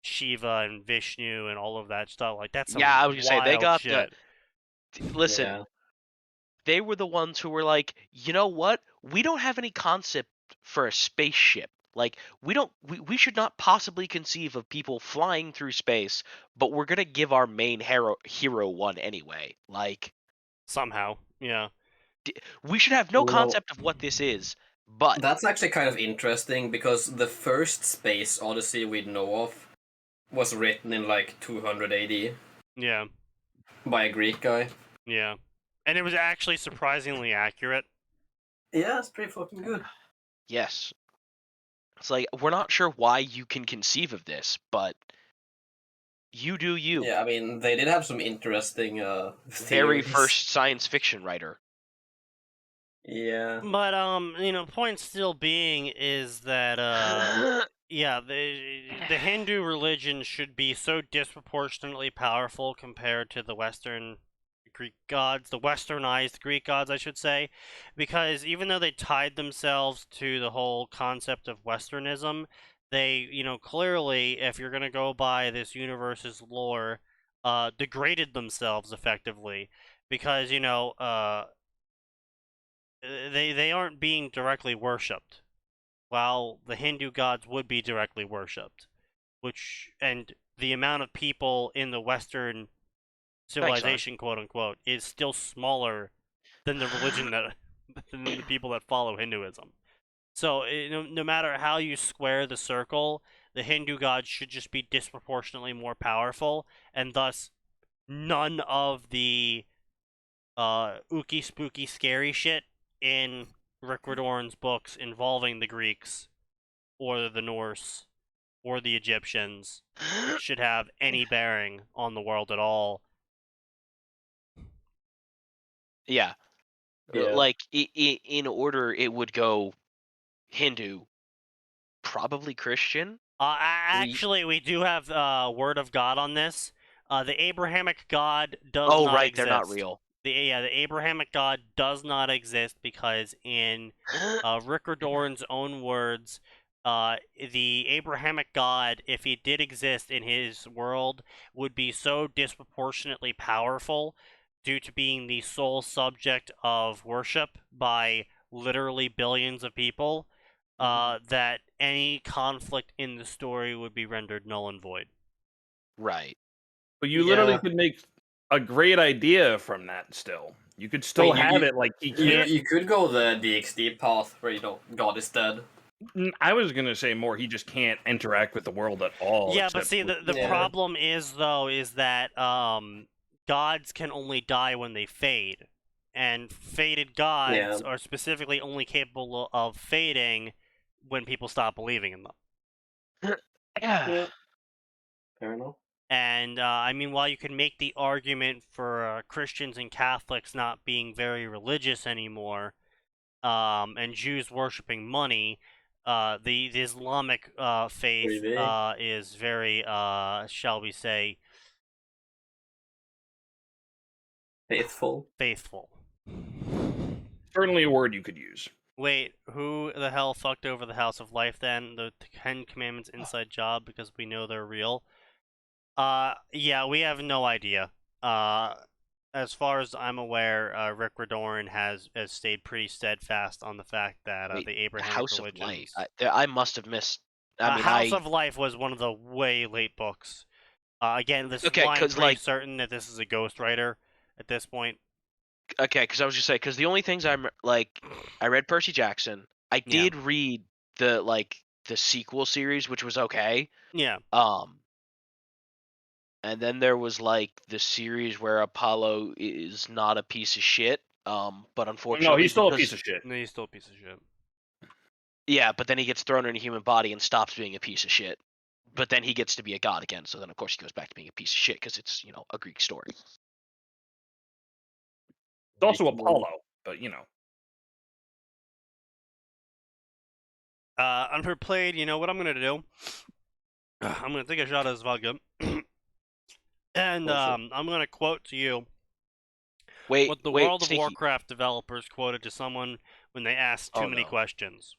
Shiva and Vishnu and all of that stuff. Like, that's some I was gonna say they got shit. Listen, Yeah. they were the ones who were like, you know what? We don't have any concept for a spaceship. Like, we should not possibly conceive of people flying through space, but we're gonna give our main hero one anyway. Like, Somehow, yeah. we should have no Well, concept of what this is, but That's actually kind of interesting because the first space odyssey we know of was written in like 200 AD Yeah. by a Greek guy. Yeah. And it was actually surprisingly accurate. Yeah, it's pretty fucking good. yes. It's like, we're not sure why you can conceive of this, but you do you. Yeah, I mean, they did have some interesting Very theories. first science fiction writer. Yeah. But point still being is that yeah, the Hindu religion should be so disproportionately powerful compared to the Western Greek gods, the westernized Greek gods, I should say, because even though they tied themselves to the whole concept of Westernism, they, clearly, if you're gonna go by this universe's lore, degraded themselves effectively, because they aren't being directly worshipped, while the Hindu gods would be directly worshipped, and the amount of people in the Western civilization, quote unquote, is still smaller than the religion than the people that follow Hinduism. So no matter how you square the circle, the Hindu gods should just be disproportionately more powerful, and thus none of the ooky spooky scary shit in Rick Riordan's books involving the Greeks or the Norse or the Egyptians should have any bearing on the world at all. Yeah. Yeah. Like in order, it would go Hindu, probably Christian. Actually, we do have word of God on this. The Abrahamic God does Oh, not right, exist. they're not real. The Abrahamic God does not exist because in Rick Riordan's own words, the Abrahamic God, if he did exist in his world, would be so disproportionately powerful due to being the sole subject of worship by literally billions of people, that any conflict in the story would be rendered null and void. Right. But you literally Yeah. could make a great idea from that still. You could still Wait, you- have you- it like he You, can't. you could go the DxD path where God is dead. I was gonna say more. He just can't interact with the world at all. Yeah, but except see, with- the Yeah. problem is that gods can only die when they fade, and faded gods Yeah. are specifically only capable of fading when people stop believing in them. Yeah. Fair enough. And I mean, while you can make the argument for Christians and Catholics not being very religious anymore, and Jews worshiping money, the Islamic faith Really? is very, shall we say, Faithful. faithful. certainly a word you could use. Wait, who the hell fucked over the House of Life then? The Ten Commandments inside job, because we know they're real. Yeah, we have no idea. As far as I'm aware, Rick Riordan has stayed pretty steadfast on the fact that Wait, the the Abrahamic House of religions. Light. I must have missed. I mean, House of Life was one of the way late books. Again, this is Okay, why I'm 'cause, pretty like- certain that this is a ghostwriter at this point. Okay, because I was just saying, because the only things I read Percy Jackson. I Yeah. did read the sequel series, which was okay. Yeah. And then there was the series where Apollo is not a piece of shit. But unfortunately, No, he's still a because- piece of shit. No, he's still a piece of shit. Yeah, but then he gets thrown in a human body and stops being a piece of shit. But then he gets to be a god again, so then of course he goes back to being a piece of shit because it's a Greek story. It's also Apollo, but Underplayed, you know what I'm gonna do? I'm gonna take a shot of this vodka. And I'm gonna quote to you what the World of Sneaky. Warcraft developers quoted to someone when they asked too Oh, many no. questions.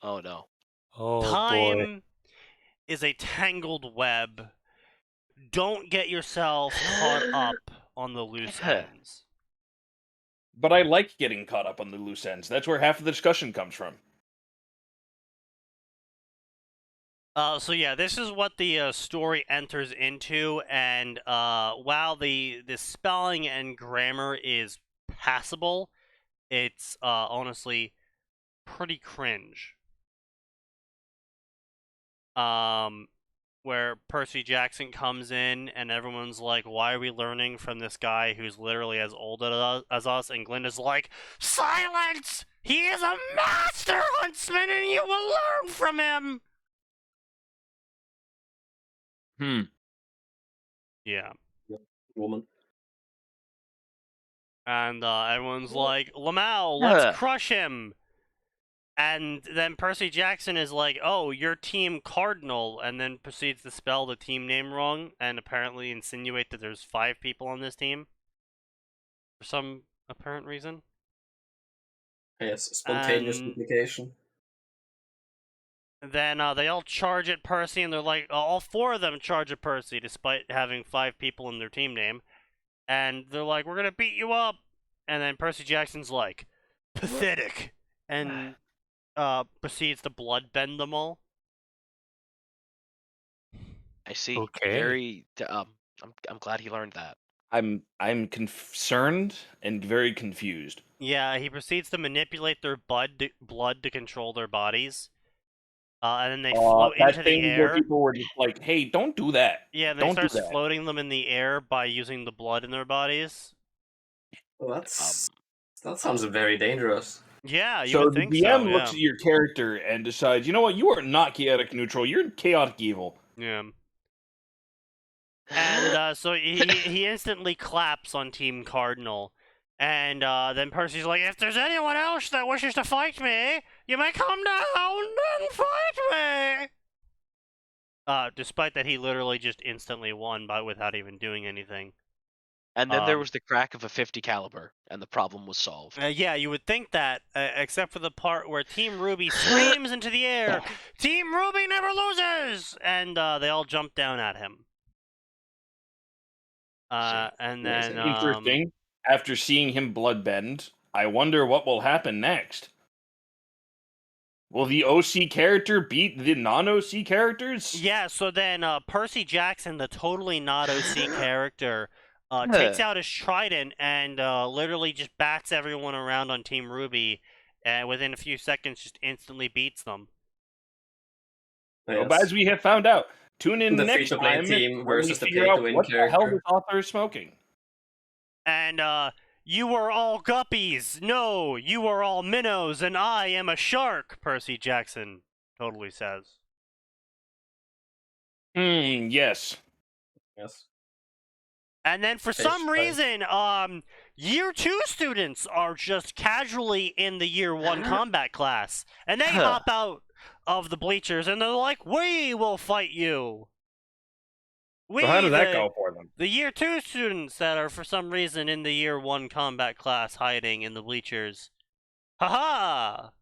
Oh no. Oh boy. Time is a tangled web. Don't get yourself caught up on the loose ends. But I like getting caught up on the loose ends. That's where half of the discussion comes from. So yeah, this is what the story enters into, and while the spelling and grammar is passable, it's honestly pretty cringe. Where Percy Jackson comes in and everyone's like, "Why are we learning from this guy who's literally as old as us?" And Glinda's like, "Silence! He is a master huntsman, and you will learn from him." Yeah. Woman. And everyone's like, "Lamau, let's crush him." And then Percy Jackson is like, "Oh, you're Team Cardinal," and then proceeds to spell the team name wrong and apparently insinuate that there's 5 people on this team for some apparent reason. Yes, spontaneous And- duplication. Then they all charge at Percy, and they're like, all 4 of them charge at Percy, despite having 5 people in their team name. and they're like, "We're gonna beat you up," and then Percy Jackson's like, "Pathetic," and proceeds to bloodbend them all. I see. Okay. Very. I'm glad he learned that. I'm concerned and very confused. Yeah, he proceeds to manipulate their blood to control their bodies. And then they float That into the thing where air. people were just like, "Hey, don't do that." Yeah, and they Don't do start that. floating them in the air by using the blood in their bodies. Well, that sounds very dangerous. Yeah, you So would the think DM so. looks at your character and decides, you know what, you are not chaotic neutral. You're chaotic evil. Yeah. And so he instantly claps on Team Cardinal. And then Percy's like, "If there's anyone else that wishes to fight me, you may come down and fight me." Despite that, he literally just instantly won without even doing anything. And then there was the crack of a 50 caliber, and the problem was solved. Yeah, you would think that, except for the part where Team Ruby screams into the air, "Team Ruby never loses!" And they all jump down at him. And then Interesting. After seeing him bloodbend, I wonder what will happen next. Will the OC character beat the non-OC characters? Yeah, so then Percy Jackson, the totally not OC character, takes out his trident and literally just bats everyone around on Team Ruby, and within a few seconds just instantly beats them. So, as we have found out, tune in The next free-to-play time team when versus we the figure out pay-to-win what the hell character. this author is smoking. And "You are all guppies. No, you are all minnows, and I am a shark," Percy Jackson totally says. Yes. Yes. And then for some reason, year 2 students are just casually in the year 1 combat class, and they hop out of the bleachers and they're like, "We will fight you." So how does that go for them? The year 2 students that are for some reason in the year 1 combat class hiding in the bleachers. Haha!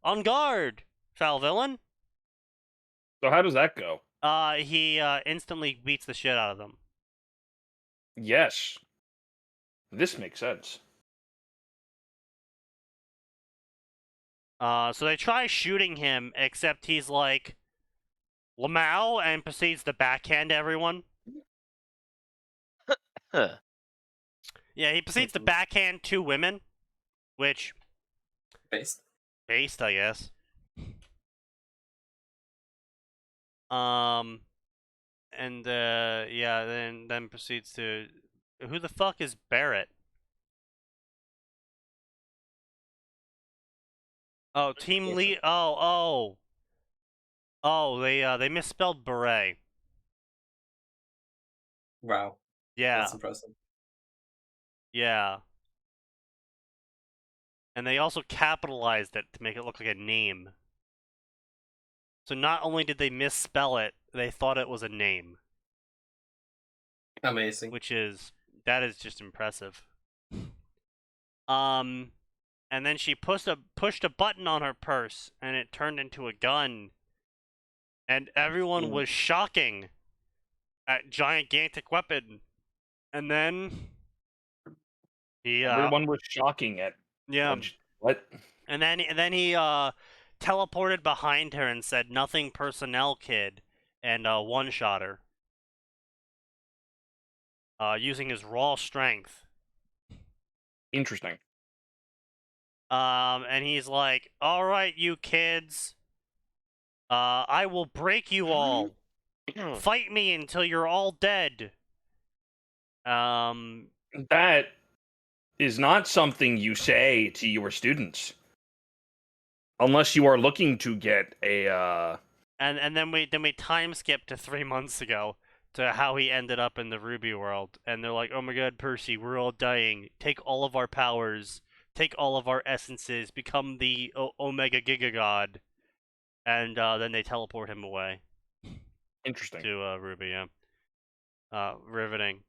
On guard, foul villain. So how does that go? He instantly beats the shit out of them. Yes. This makes sense. So they try shooting him, except he's like, "Lamau," and proceeds to backhand everyone. Yeah, he proceeds to backhand 2 women, which... Based, I guess. And yeah, then proceeds to... Who the fuck is Barrett? Oh, team lead... Oh, they misspelled beret. wow. Yeah. That's impressive. Yeah. And they also capitalized it to make it look like a name. So not only did they misspell it, they thought it was a name. Amazing. That is just impressive. And then she pushed a button on her purse, and it turned into a gun. And everyone was shocking at gigantic weapon. And then everyone was shocking at. Yeah. What? And then he teleported behind her and said, "Nothing personnel, kid," and one-shot her. Using his raw strength. Interesting. And he's like, "All right, you kids. I will break you all. Fight me until you're all dead." That is not something you say to your students. Unless you are looking to get a And then we time skip to 3 months ago to how he ended up in the Ruby world, and they're like, "Oh my god, Percy, we're all dying. Take all of our powers, take all of our essences, become the Omega Giga God," and then they teleport him away. Interesting. To Ruby, yeah. Riveting.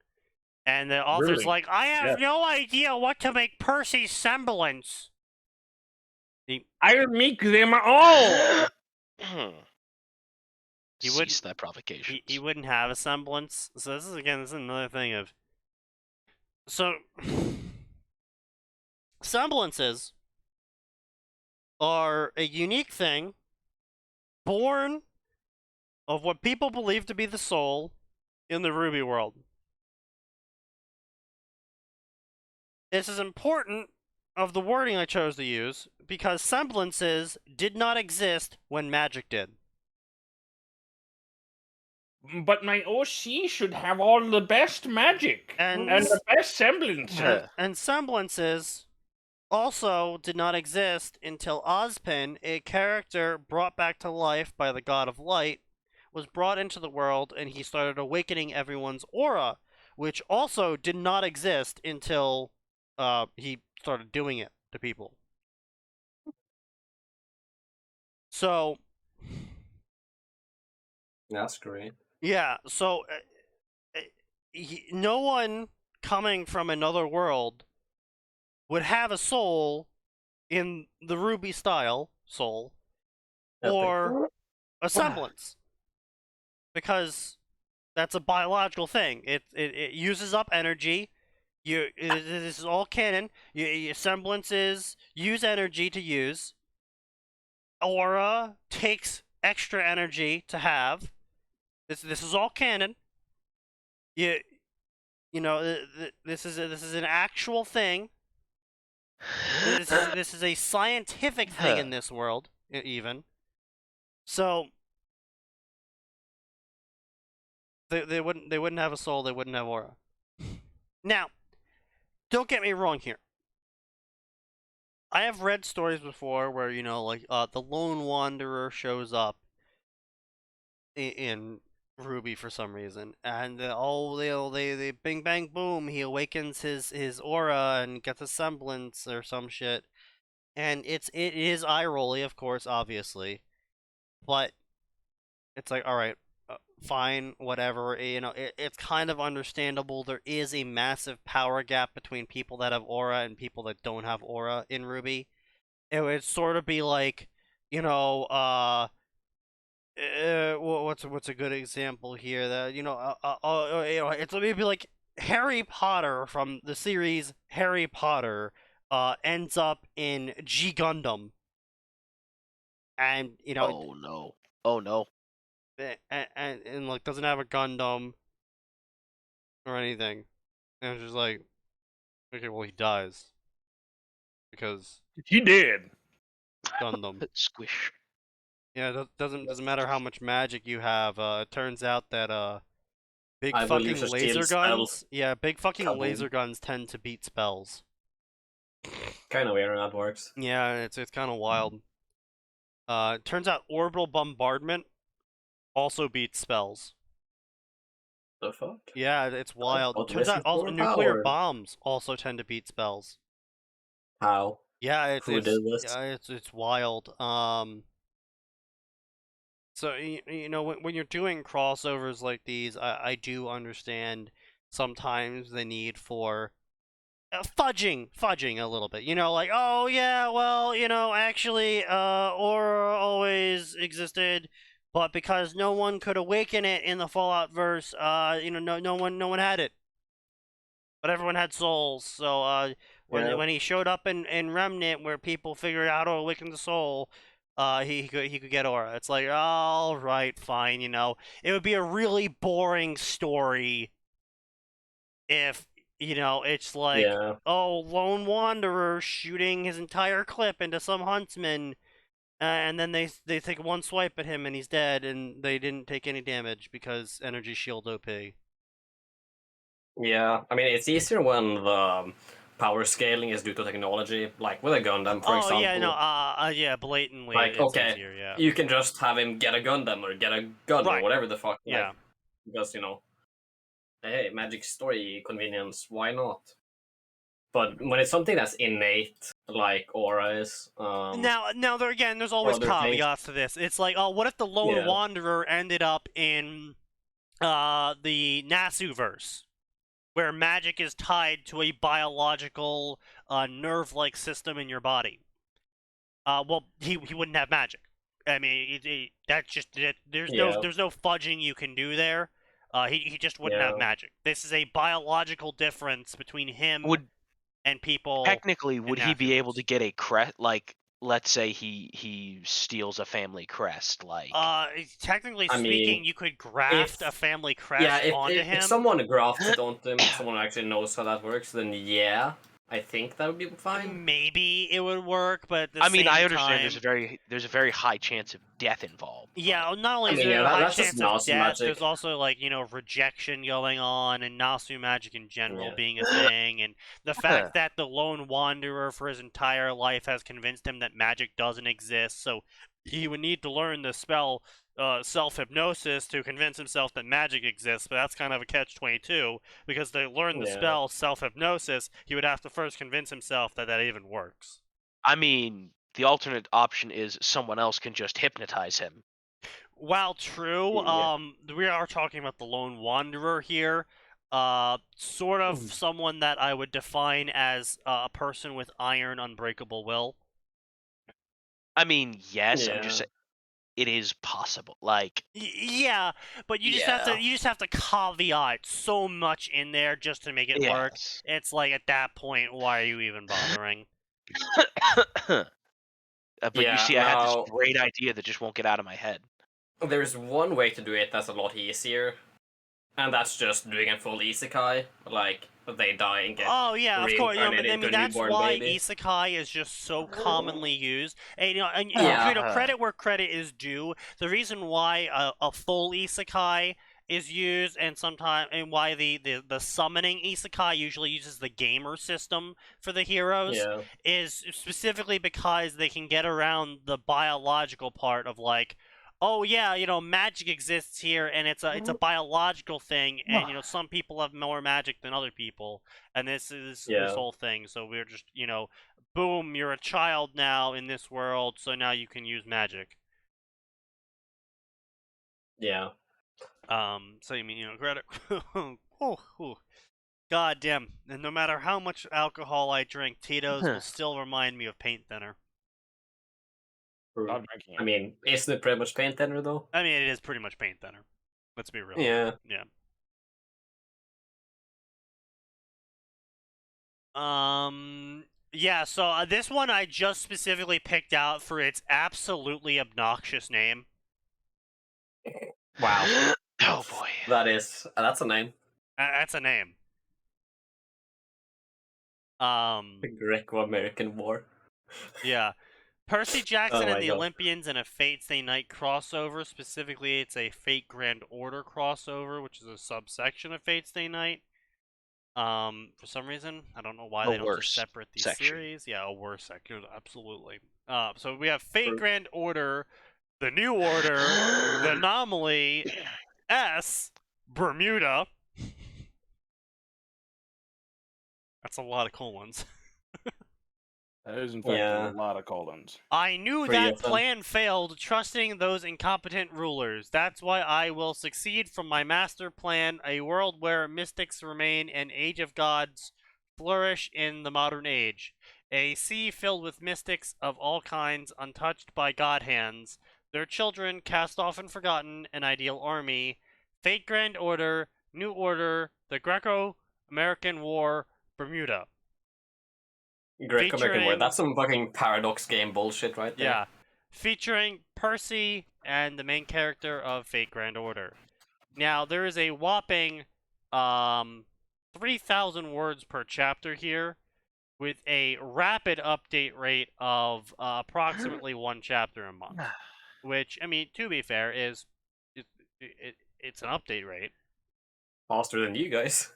And the author's like, "I have no idea what to make Percy's semblance." I make them all. Cease that provocation. He wouldn't have a semblance. So this is another thing of. So, semblances are a unique thing born of what people believe to be the soul in the Ruby world. This is important of the wording I chose to use because semblances did not exist when magic did. But my OC should have all the best magic And- and the best semblance. And semblances also did not exist until Ozpin, a character brought back to life by the God of Light, was brought into the world and he started awakening everyone's aura, which also did not exist until he started doing it to people. So, That's great. yeah, so no one coming from another world would have a soul in the Ruby style soul or a semblance because that's a biological thing. It uses up energy. This is all canon. Your semblances use energy to use. Aura takes extra energy to have. This is all canon. You know this is an actual thing. This is a scientific thing in this world even. So they wouldn't have a soul. They wouldn't have aura. Now, don't get me wrong here. I have read stories before where, you know, like, the Lone Wanderer shows up in Ruby for some reason, and they bing bang boom, he awakens his aura and gets a semblance or some shit, and it is eye rolly, of course, obviously, but it's like, all right, fine, whatever. You know, it's kind of understandable. There is a massive power gap between people that have aura and people that don't have aura in Ruby. It would sort of be like, you know, what's a good example here? That you know, it's maybe like Harry Potter from the series Harry Potter ends up in G Gundam, and you know, Oh no. and like doesn't have a Gundam or anything, and it's just like, okay, well he dies because He did. Gundam. Squish. Yeah, it doesn't matter how much magic you have. It turns out that big I will fucking use a laser shield spell. guns. Yeah, big fucking Kaboom. laser guns tend to beat spells. Kind of weird how that works. Yeah, it's kind of wild. It turns out orbital bombardment also beats spells. The fuck? Yeah, it's wild. what Turns out wishes also for nuclear power? bombs also tend to beat spells. How? Yeah, it's Who did this? yeah, it's wild. So you know when you're doing crossovers like these, I do understand sometimes the need for fudging a little bit. You know, like, oh yeah, well, you know, actually, aura always existed, but because no one could awaken it in the Fallout verse, you know, no one had it, but everyone had souls. So Yeah. when he showed up in Remnant, where people figured out how to awaken the soul. He could get aura. It's like, all right, fine. You know, it would be a really boring story if, you know, it's like, Yeah. oh, lone wanderer shooting his entire clip into some huntsman, and then they take one swipe at him and he's dead, and they didn't take any damage because energy shield OP. Yeah. I mean, it's easier when the power scaling is due to technology, like with a Gundam, for example. Oh yeah, no, yeah, blatantly, Like, it's okay, easier, yeah. you can just have him get a Gundam or get a gun Right. or whatever the fuck. Like, Yeah. because, you know, hey, magic story convenience, why not? But when it's something that's innate, like aura is, Now there's always other things. caveats to this. It's like, oh, what if the lone Yeah. wanderer ended up in the Nasu verse, where magic is tied to a biological nerve-like system in your body? Well, he wouldn't have magic. I mean, that's just there's Yeah. no fudging you can do there. He just wouldn't have Yeah. magic. This is a biological difference between him Would and people. technically would he be able naturals. to get a crest? Like, let's say he steals a family crest. Like, Technically I speaking, mean, you could graft if a family yeah, crest onto if him. someone grafts it onto him, someone who actually knows how that works, then yeah, I think that would be fine. Maybe it would work, but at the I mean, same I understand time, there's a very high chance of death involved. but- yeah, not only I is mean, there yeah, a high that's just chance of Nazi death, magic. there's also, like, rejection going on, and Nasu magic in general Yeah. being a thing, and the fact that the lone wanderer for his entire life has convinced him that magic doesn't exist, so he would need to learn the spell self-hypnosis to convince himself that magic exists, but that's kind of a catch-22, because to learn the Yeah. spell self-hypnosis, he would have to first convince himself that that even works. I mean, the alternate option is someone else can just hypnotize him. While true, Yeah. we are talking about the lone wanderer here. Sort of someone that I would define as a person with iron, unbreakable will. I mean, yes, I'm Yeah. just saying it is possible. Like, Yeah, but you just have to caveat so much in there just to make it work. yes. It's like at that point, why are you even bothering? But Yeah, you see, I had this now- great idea that just won't get out of my head. There's one way to do it that's a lot easier, and that's just doing a full isekai. Like, they die and get Oh yeah, of course. reincarnated I into mean a that's newborn why baby. isekai is just so commonly used. And Yeah. credit where credit is due. The reason why a full isekai is used, and why the summoning isekai usually uses the gamer system for the heroes, Yeah. is specifically because they can get around the biological part of, like, oh yeah, magic exists here, and it's a biological thing, and some people have more magic than other people, and this is this Yeah. whole thing. So we're just boom, you're a child now in this world, so now you can use magic. Yeah. So you mean credit? God damn! And no matter how much alcohol I drink, Tito's will still remind me of paint thinner. Stop drinking it. I mean, isn't it pretty much paint thinner though? I mean, it is pretty much paint thinner. Let's be real. Yeah. Yeah. Yeah, so this one I just specifically picked out for its absolutely obnoxious name. Wow. Oh boy. That's a name. That's a name. The Greco-American War. Yeah. Percy Jackson Oh and my the God. Olympians in a Fate Stay Night crossover. Specifically, it's a Fate Grand Order crossover, which is a subsection of Fate Stay Night. For some reason, I don't know why A they don't worse just separate these section. series. Yeah, a worse section, absolutely. So we have Fate True. Grand Order, the New Order, the Anomaly, S, Bermuda. That's a lot of colons. That is, in fact, Yeah. a lot of colons. I knew 3 that of them. plan failed, trusting those incompetent rulers. That's why I will succeed from my master plan, a world where mystics remain and age of gods flourish in the modern age. A sea filled with mystics of all kinds, untouched by god hands. Their children, cast off and forgotten, an ideal army. Fate Grand Order, New Order, the Greco-American War, Bermuda. Greco-American War. Featuring- That's some fucking paradox game bullshit right there. Yeah. Featuring Percy and the main character of Fate Grand Order. Now, there is a whopping 3,000 words per chapter here, with a rapid update rate of approximately one chapter a month. Which, I mean, to be fair, it's an update rate. Faster than you guys.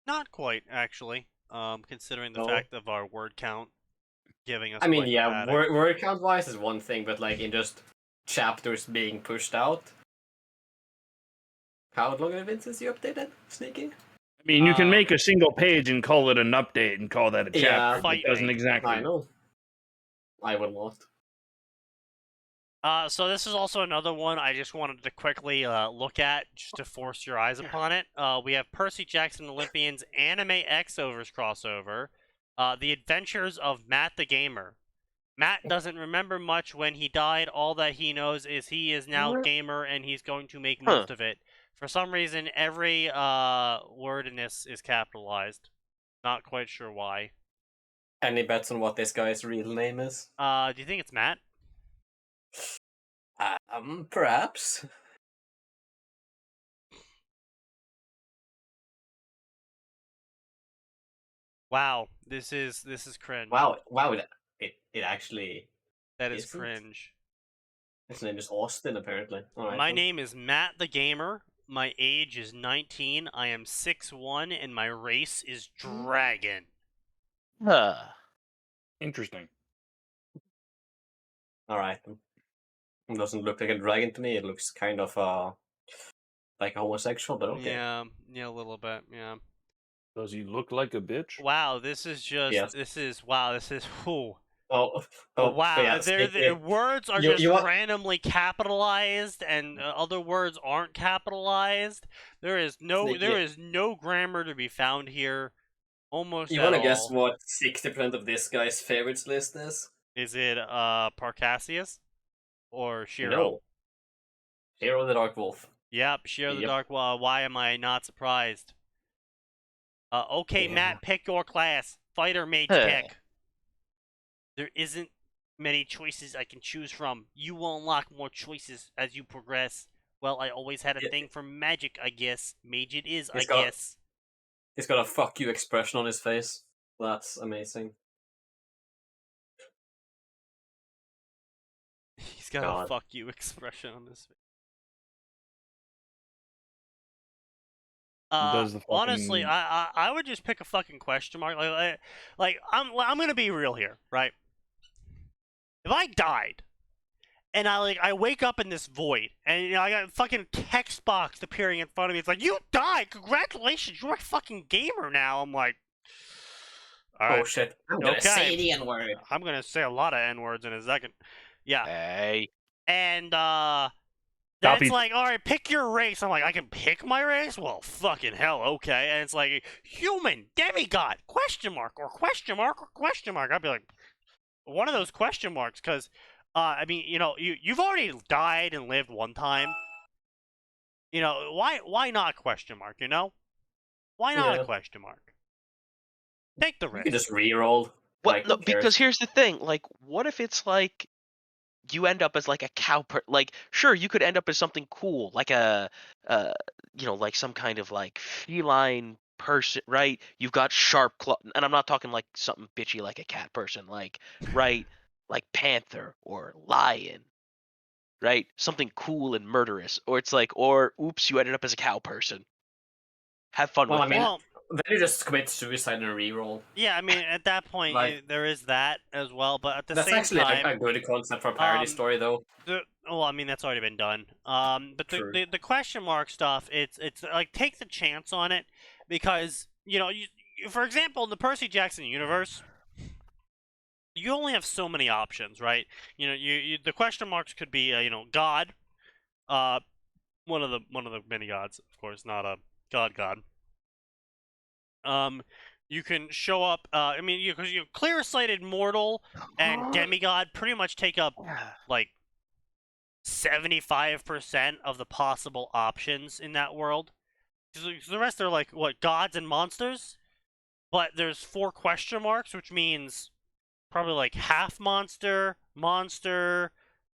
Not quite, actually, considering the No. fact of our word count giving us. I mean, quite yeah, dramatic. word count wise is one thing, but like in just chapters being pushed out. How long have it been since you updated Sneaky? I mean, you can make a single page and call it an update and call that a Yeah. chapter. Fight It doesn't me. exactly. I know. I will not. So this is also another one I just wanted to quickly look at, just to force your eyes upon it. We have Percy Jackson Olympians Anime X-Overs crossover, The Adventures of Matt the Gamer. Matt doesn't remember much when he died. All that he knows is he is now gamer and he's going to make most of it. For some reason, every word in this is capitalized. Not quite sure why. Any bets on what this guy's real name is? Do you think it's Matt? Perhaps. Wow, this is cringe. Wow! It actually. That is isn't. cringe. His name is Austin, apparently. My name is Matt the Gamer. My age is 19. I am 6'1", and my race is Dragon. Interesting. Alright. It doesn't look like a dragon to me. It looks kind of like a homosexual, but okay. Yeah, a little bit, yeah. Does he look like a bitch? Wow, this is just, Yes. this is, whew. Oh, Wow, yeah, their words are just randomly capitalized, and other words aren't capitalized. There is no grammar to be found here, almost You at wanna all. guess what 60% of this guy's favorites list is? Is it Parcassius or Shiro? No. Shiro the Dark Wolf. Yep, Shiro the Dark Wolf. Why am I not surprised? Okay, Yeah. Matt, pick your class. Fighter, mage, pick. There isn't many choices I can choose from. You will unlock more choices as you progress. Well, I always had a thing for magic, I guess. Mage it is, I guess. He's got a fuck you expression on his face. That's amazing. He's got a fuck you expression on his face. Honestly, I would just pick a fucking question mark. Like I'm gonna be real here, right? If I died, and I wake up in this void, and I got a fucking text box appearing in front of me. It's like, you died. Congratulations, you're a fucking gamer now. I'm like, all right. Oh shit! I'm gonna say the N-word. I'm gonna say a lot of N-words in a second. Yeah. Hey. And then it's like, all right, pick your race. I'm like, I can pick my race? Well, fucking hell, okay. And it's like, human, demigod, question mark, or question mark, or question mark. I'd be like, one of those question marks, because, I mean, you've already died and lived one time. Why not question mark, Why not a question mark? Take the risk. You can just re-roll. Well, no, because here's the thing. Like, what if it's like, you end up as like a cow like, sure, you could end up as something cool, like like some kind of like feline person, right? You've got sharp claw, and I'm not talking like something bitchy like a cat person, like, right, like panther or lion, right? Something cool and murderous, or it's like, or oops, you ended up as a cow person. Have fun with that. Then you just commit suicide and re-roll. Yeah, I mean, at that point, there is that as well, but at the same time... That's actually a good concept for a parody story, though. I mean, that's already been done. But the question mark stuff, it's like, take the chance on it, because, for example, in the Percy Jackson universe, you only have so many options, right? The question marks could be, God, one of the many gods, of course, not a god. You can show up. I mean, because clear-sighted mortal and demigod pretty much take up like 75% of the possible options in that world. Because the rest are like what, gods and monsters, but there's 4 question marks, which means probably like half monster,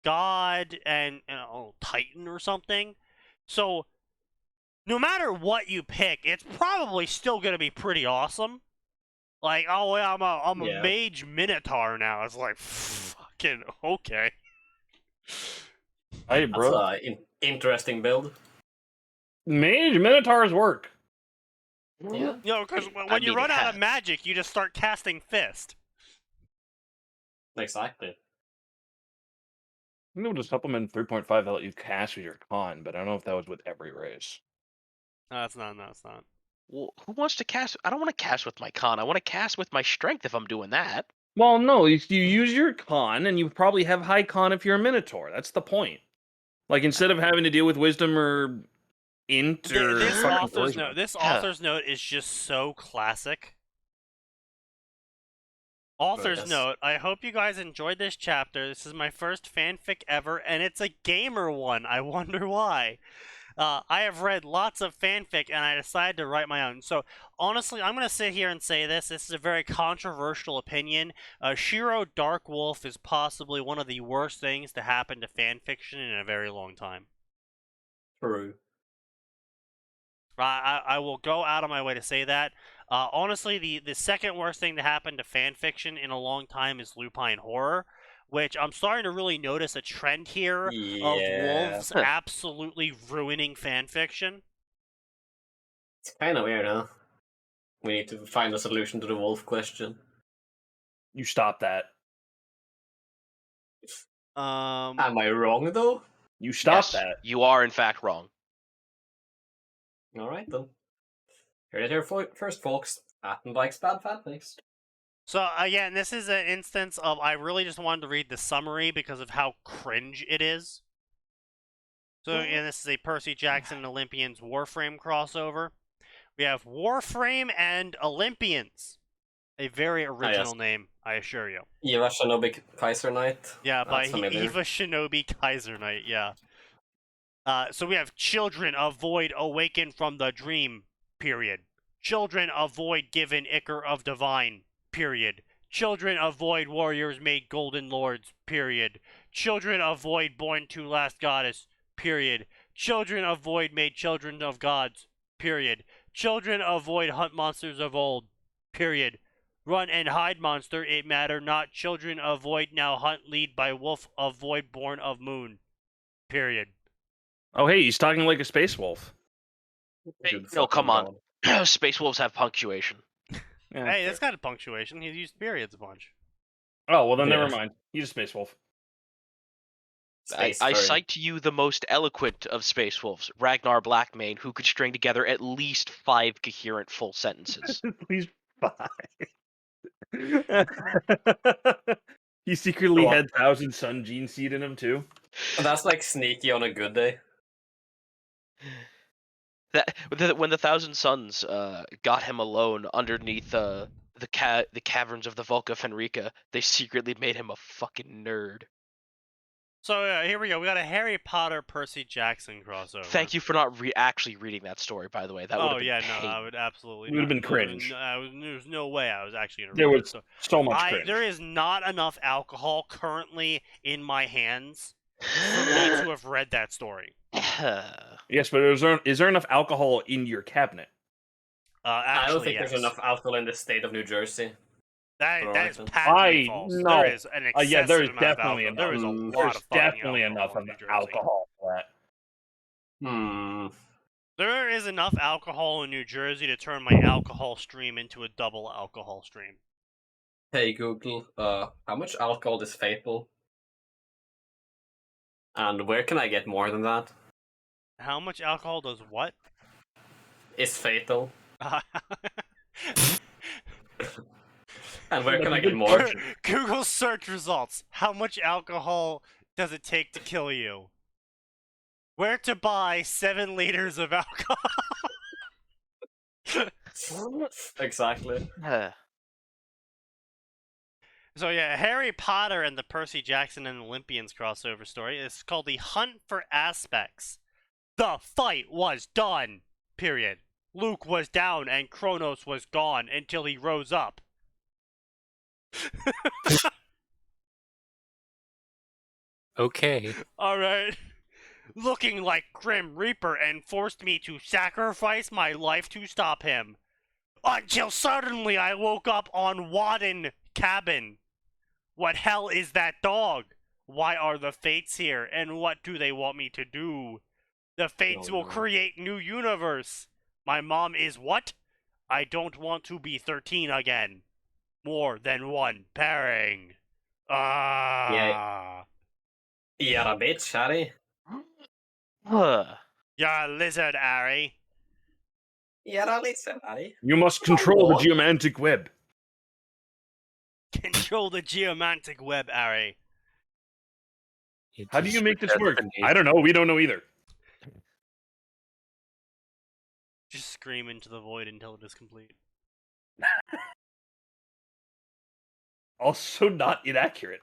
god, and titan or something. So, no matter what you pick, it's probably still going to be pretty awesome. Like, oh, yeah, I'm a mage minotaur now. It's like, fucking, okay. Hey, bro. That's an interesting build. Mage minotaurs work. Yeah. Because when you run out of magic, you just start casting fist. Exactly. I'm able to supplement 3.5 that let you cast with your con, but I don't know if that was with every race. No, it's not. Well, who wants to cast? I don't want to cast with my con. I want to cast with my strength if I'm doing that. Well, no, you use your con, and you probably have high con if you're a minotaur. That's the point. Like, instead of having to deal with wisdom or int or... This author's note is just so classic. Author's Yes. note, I hope you guys enjoyed this chapter. This is my first fanfic ever, and it's a gamer one. I wonder why. I have read lots of fanfic, and I decided to write my own. So, honestly, I'm going to sit here and say this. This is a very controversial opinion. Shiro Dark Wolf is possibly one of the worst things to happen to fanfiction in a very long time. True. I will go out of my way to say that. Honestly, the second worst thing to happen to fanfiction in a long time is lupine horror, which I'm starting to really notice a trend here of Yeah. wolves absolutely ruining fanfiction. It's kind of weird, huh? We need to find a solution to the wolf question. You stop that. Um, Am I wrong, though? You stop Yes, that. you are in fact wrong. Alright, then. Heard it here first, folks. Atin likes bad fanfics. so again, this is an instance of I really just wanted to read the summary because of how cringe it is. So again, this is a Percy Jackson and Olympians Warframe crossover. We have Warframe and Olympians. A very original name, I assure you. Eva Shinobi Kaiser Knight. Yeah, by That's familiar. Eva Shinobi Kaiser Knight, yeah. So we have children of void awaken from the dream, period. Children of void given ichor of divine, period. Children of void warriors made golden lords, period. Children of void born to last goddess, period. Children of void made children of gods, period. Children of void hunt monsters of old, period. Run and hide monster, it matter not. Children of void now hunt lead by wolf of void born of moon, period. Oh, hey, he's talking like a space wolf. Good No, fucking come on. God. Space wolves have punctuation. Yeah, Hey, fair. that's got a punctuation. He's used periods a bunch. Oh, well then Yeah. never mind. He's a space wolf. I Space furry. cite to you the most eloquent of space wolves, Ragnar Blackmane, who could string together at least 5 coherent full sentences. Please bye. He secretly Go on. had Thousand Sun gene seed in him too. That's like sneaky on a good day. When the Thousand Suns got him alone underneath the caverns of the Volca Fenrica, they secretly made him a fucking nerd. So here we go. We got a Harry Potter Percy Jackson crossover. Thank you for not actually reading that story, by the way. That would have Oh been yeah, pain. no, I would absolutely. It would have not. been cringe. There's no way I was actually gonna There read was it. so much cringe. There is not enough alcohol currently in my hands for me to have read that story. Yes, but is there enough alcohol in your cabinet? Actually, I don't think yes. there's enough alcohol in the state of New Jersey. That is Alright, patently I false. no. There is an excessive Yeah, there's amount of definitely alcohol. There is a enough. lot There's of fucking definitely enough in of New Jersey. alcohol for that. There is enough alcohol in New Jersey to turn my alcohol stream into a double alcohol stream. Hey Google, how much alcohol is fatal? And where can I get more than that? How much alcohol does what? Is fatal. And where can I get more? Google search results. How much alcohol does it take to kill you? Where to buy 7 liters of alcohol? Exactly. So yeah, Harry Potter and the Percy Jackson and Olympians crossover story is called The Hunt for Aspects. The fight was done. Period. Luke was down and Kronos was gone until he rose up. Okay. Alright. Looking like Grim Reaper and forced me to sacrifice my life to stop him. Until suddenly I woke up on Wadden Cabin. What hell is that dog? Why are the Fates here? And what do they want me to do? The Fates Oh, will no. create new universe. My mom is what? I don't want to be 13 again. More than one pairing. Ah. Yeah, a bitch, Harry. You're a lizard, Harry. Yeah, listen, Harry. You must control the what? geomantic web. Control the geomantic web, Harry. How do you make this work? I don't know. We don't know either. Just scream into the void until it is complete. Also not inaccurate.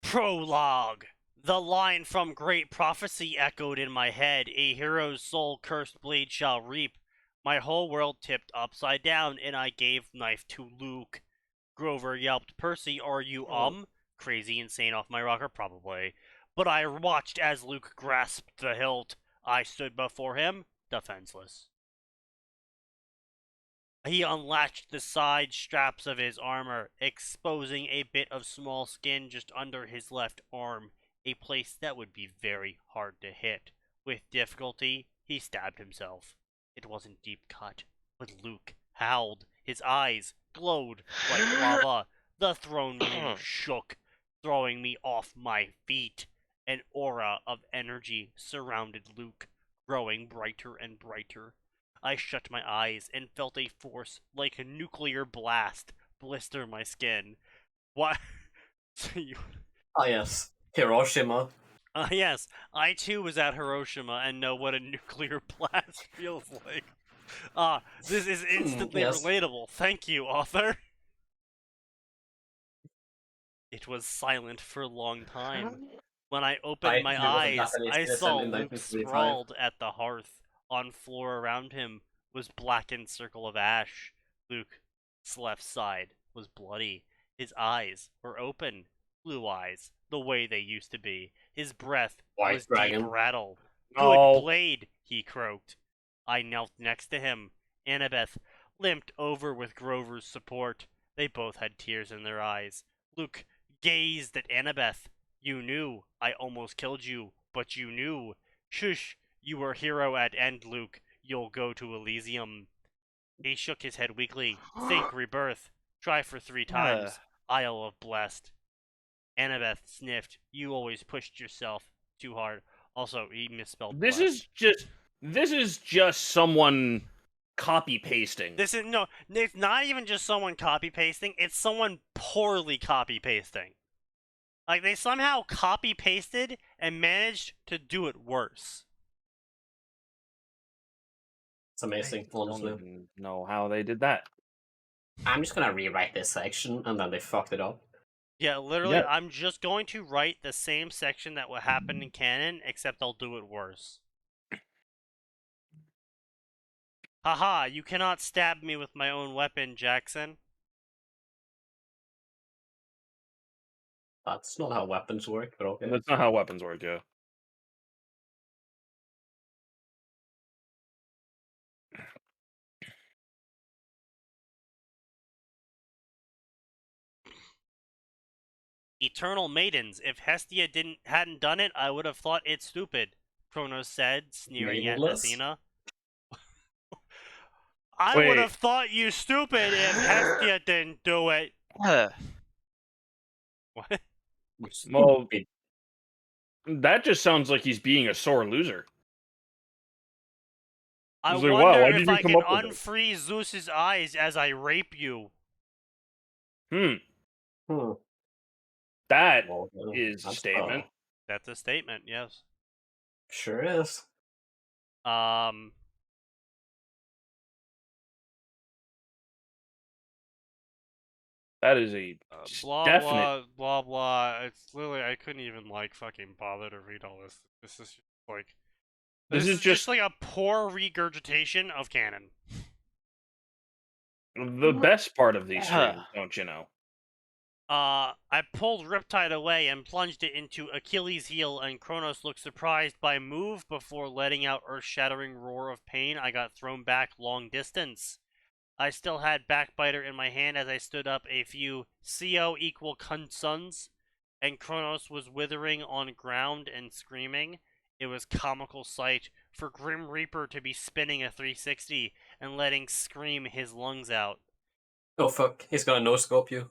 Prologue. The line from Great Prophecy echoed in my head. A hero's soul cursed blade shall reap. My whole world tipped upside down, and I gave knife to Luke. Grover yelped, Percy, are you, crazy insane off my rocker? Probably. But I watched as Luke grasped the hilt. I stood before him, defenseless. He unlatched the side straps of his armor, exposing a bit of small skin just under his left arm, a place that would be very hard to hit. With difficulty, he stabbed himself. It wasn't deep cut, but Luke howled. His eyes glowed like lava. The throne room shook, throwing me off my feet. An aura of energy surrounded Luke, growing brighter and brighter. I shut my eyes and felt a force like a nuclear blast blister my skin. What? Ah, yes. Hiroshima. Yes, I too was at Hiroshima and know what a nuclear blast feels like. This is instantly yes. relatable. Thank you, author. It was silent for a long time. When I opened my there was a eyes, Japanese I citizen saw in Luke 1945. sprawled at the hearth. On floor around him was blackened circle of ash. Luke's left side was bloody. His eyes were open, blue eyes, the way they used to be. His breath White was dragon. deep rattle. No. Good blade, he croaked. I knelt next to him. Annabeth limped over with Grover's support. They both had tears in their eyes. Luke gazed at Annabeth. You knew. I almost killed you, but you knew. Shush, you were hero at end, Luke. You'll go to Elysium. He shook his head weakly. Think rebirth. Try for 3 times. Isle of Blessed. Annabeth sniffed. You always pushed yourself too hard. Also, he misspelled This blessed. is just someone copy pasting. It's not even just someone copy pasting, it's someone poorly copy pasting. Like, they somehow copy pasted and managed to do it worse. It's amazing, I don't honestly. even know how they did that. I'm just gonna rewrite this section, and then they fucked it up. Yeah, literally, Yeah. I'm just going to write the same section that what happened in canon, except I'll do it worse. Haha, you cannot stab me with my own weapon, Jackson. That's not how weapons work, but okay. That's not how weapons work, yeah. Eternal maidens, if Hestia hadn't done it, I would have thought it stupid, Kronos said, sneering Maidenless? at Athena. I Wait. would have thought you stupid if Hestia didn't do it. What? Well, that just sounds like he's being a sore loser. I He's like, wow, wonder why did if you I come can up with this? unfreeze Zeus's eyes as I rape you. That Well, is a that's statement. That's a statement, yes. Sure is. That is a Blah definite. blah blah blah. It's literally I couldn't even like fucking bother to read all this. This is just like This is just like a poor regurgitation of canon. the best part of these streams, don't you know? I pulled Riptide away and plunged it into Achilles' heel, and Kronos looked surprised by move before letting out earth-shattering roar of pain. I got thrown back long distance. I still had Backbiter in my hand as I stood up a few CO equal consuns, and Kronos was withering on ground and screaming. It was comical sight for Grim Reaper to be spinning a 360 and letting Scream his lungs out. Oh fuck, he's gonna no-scope you.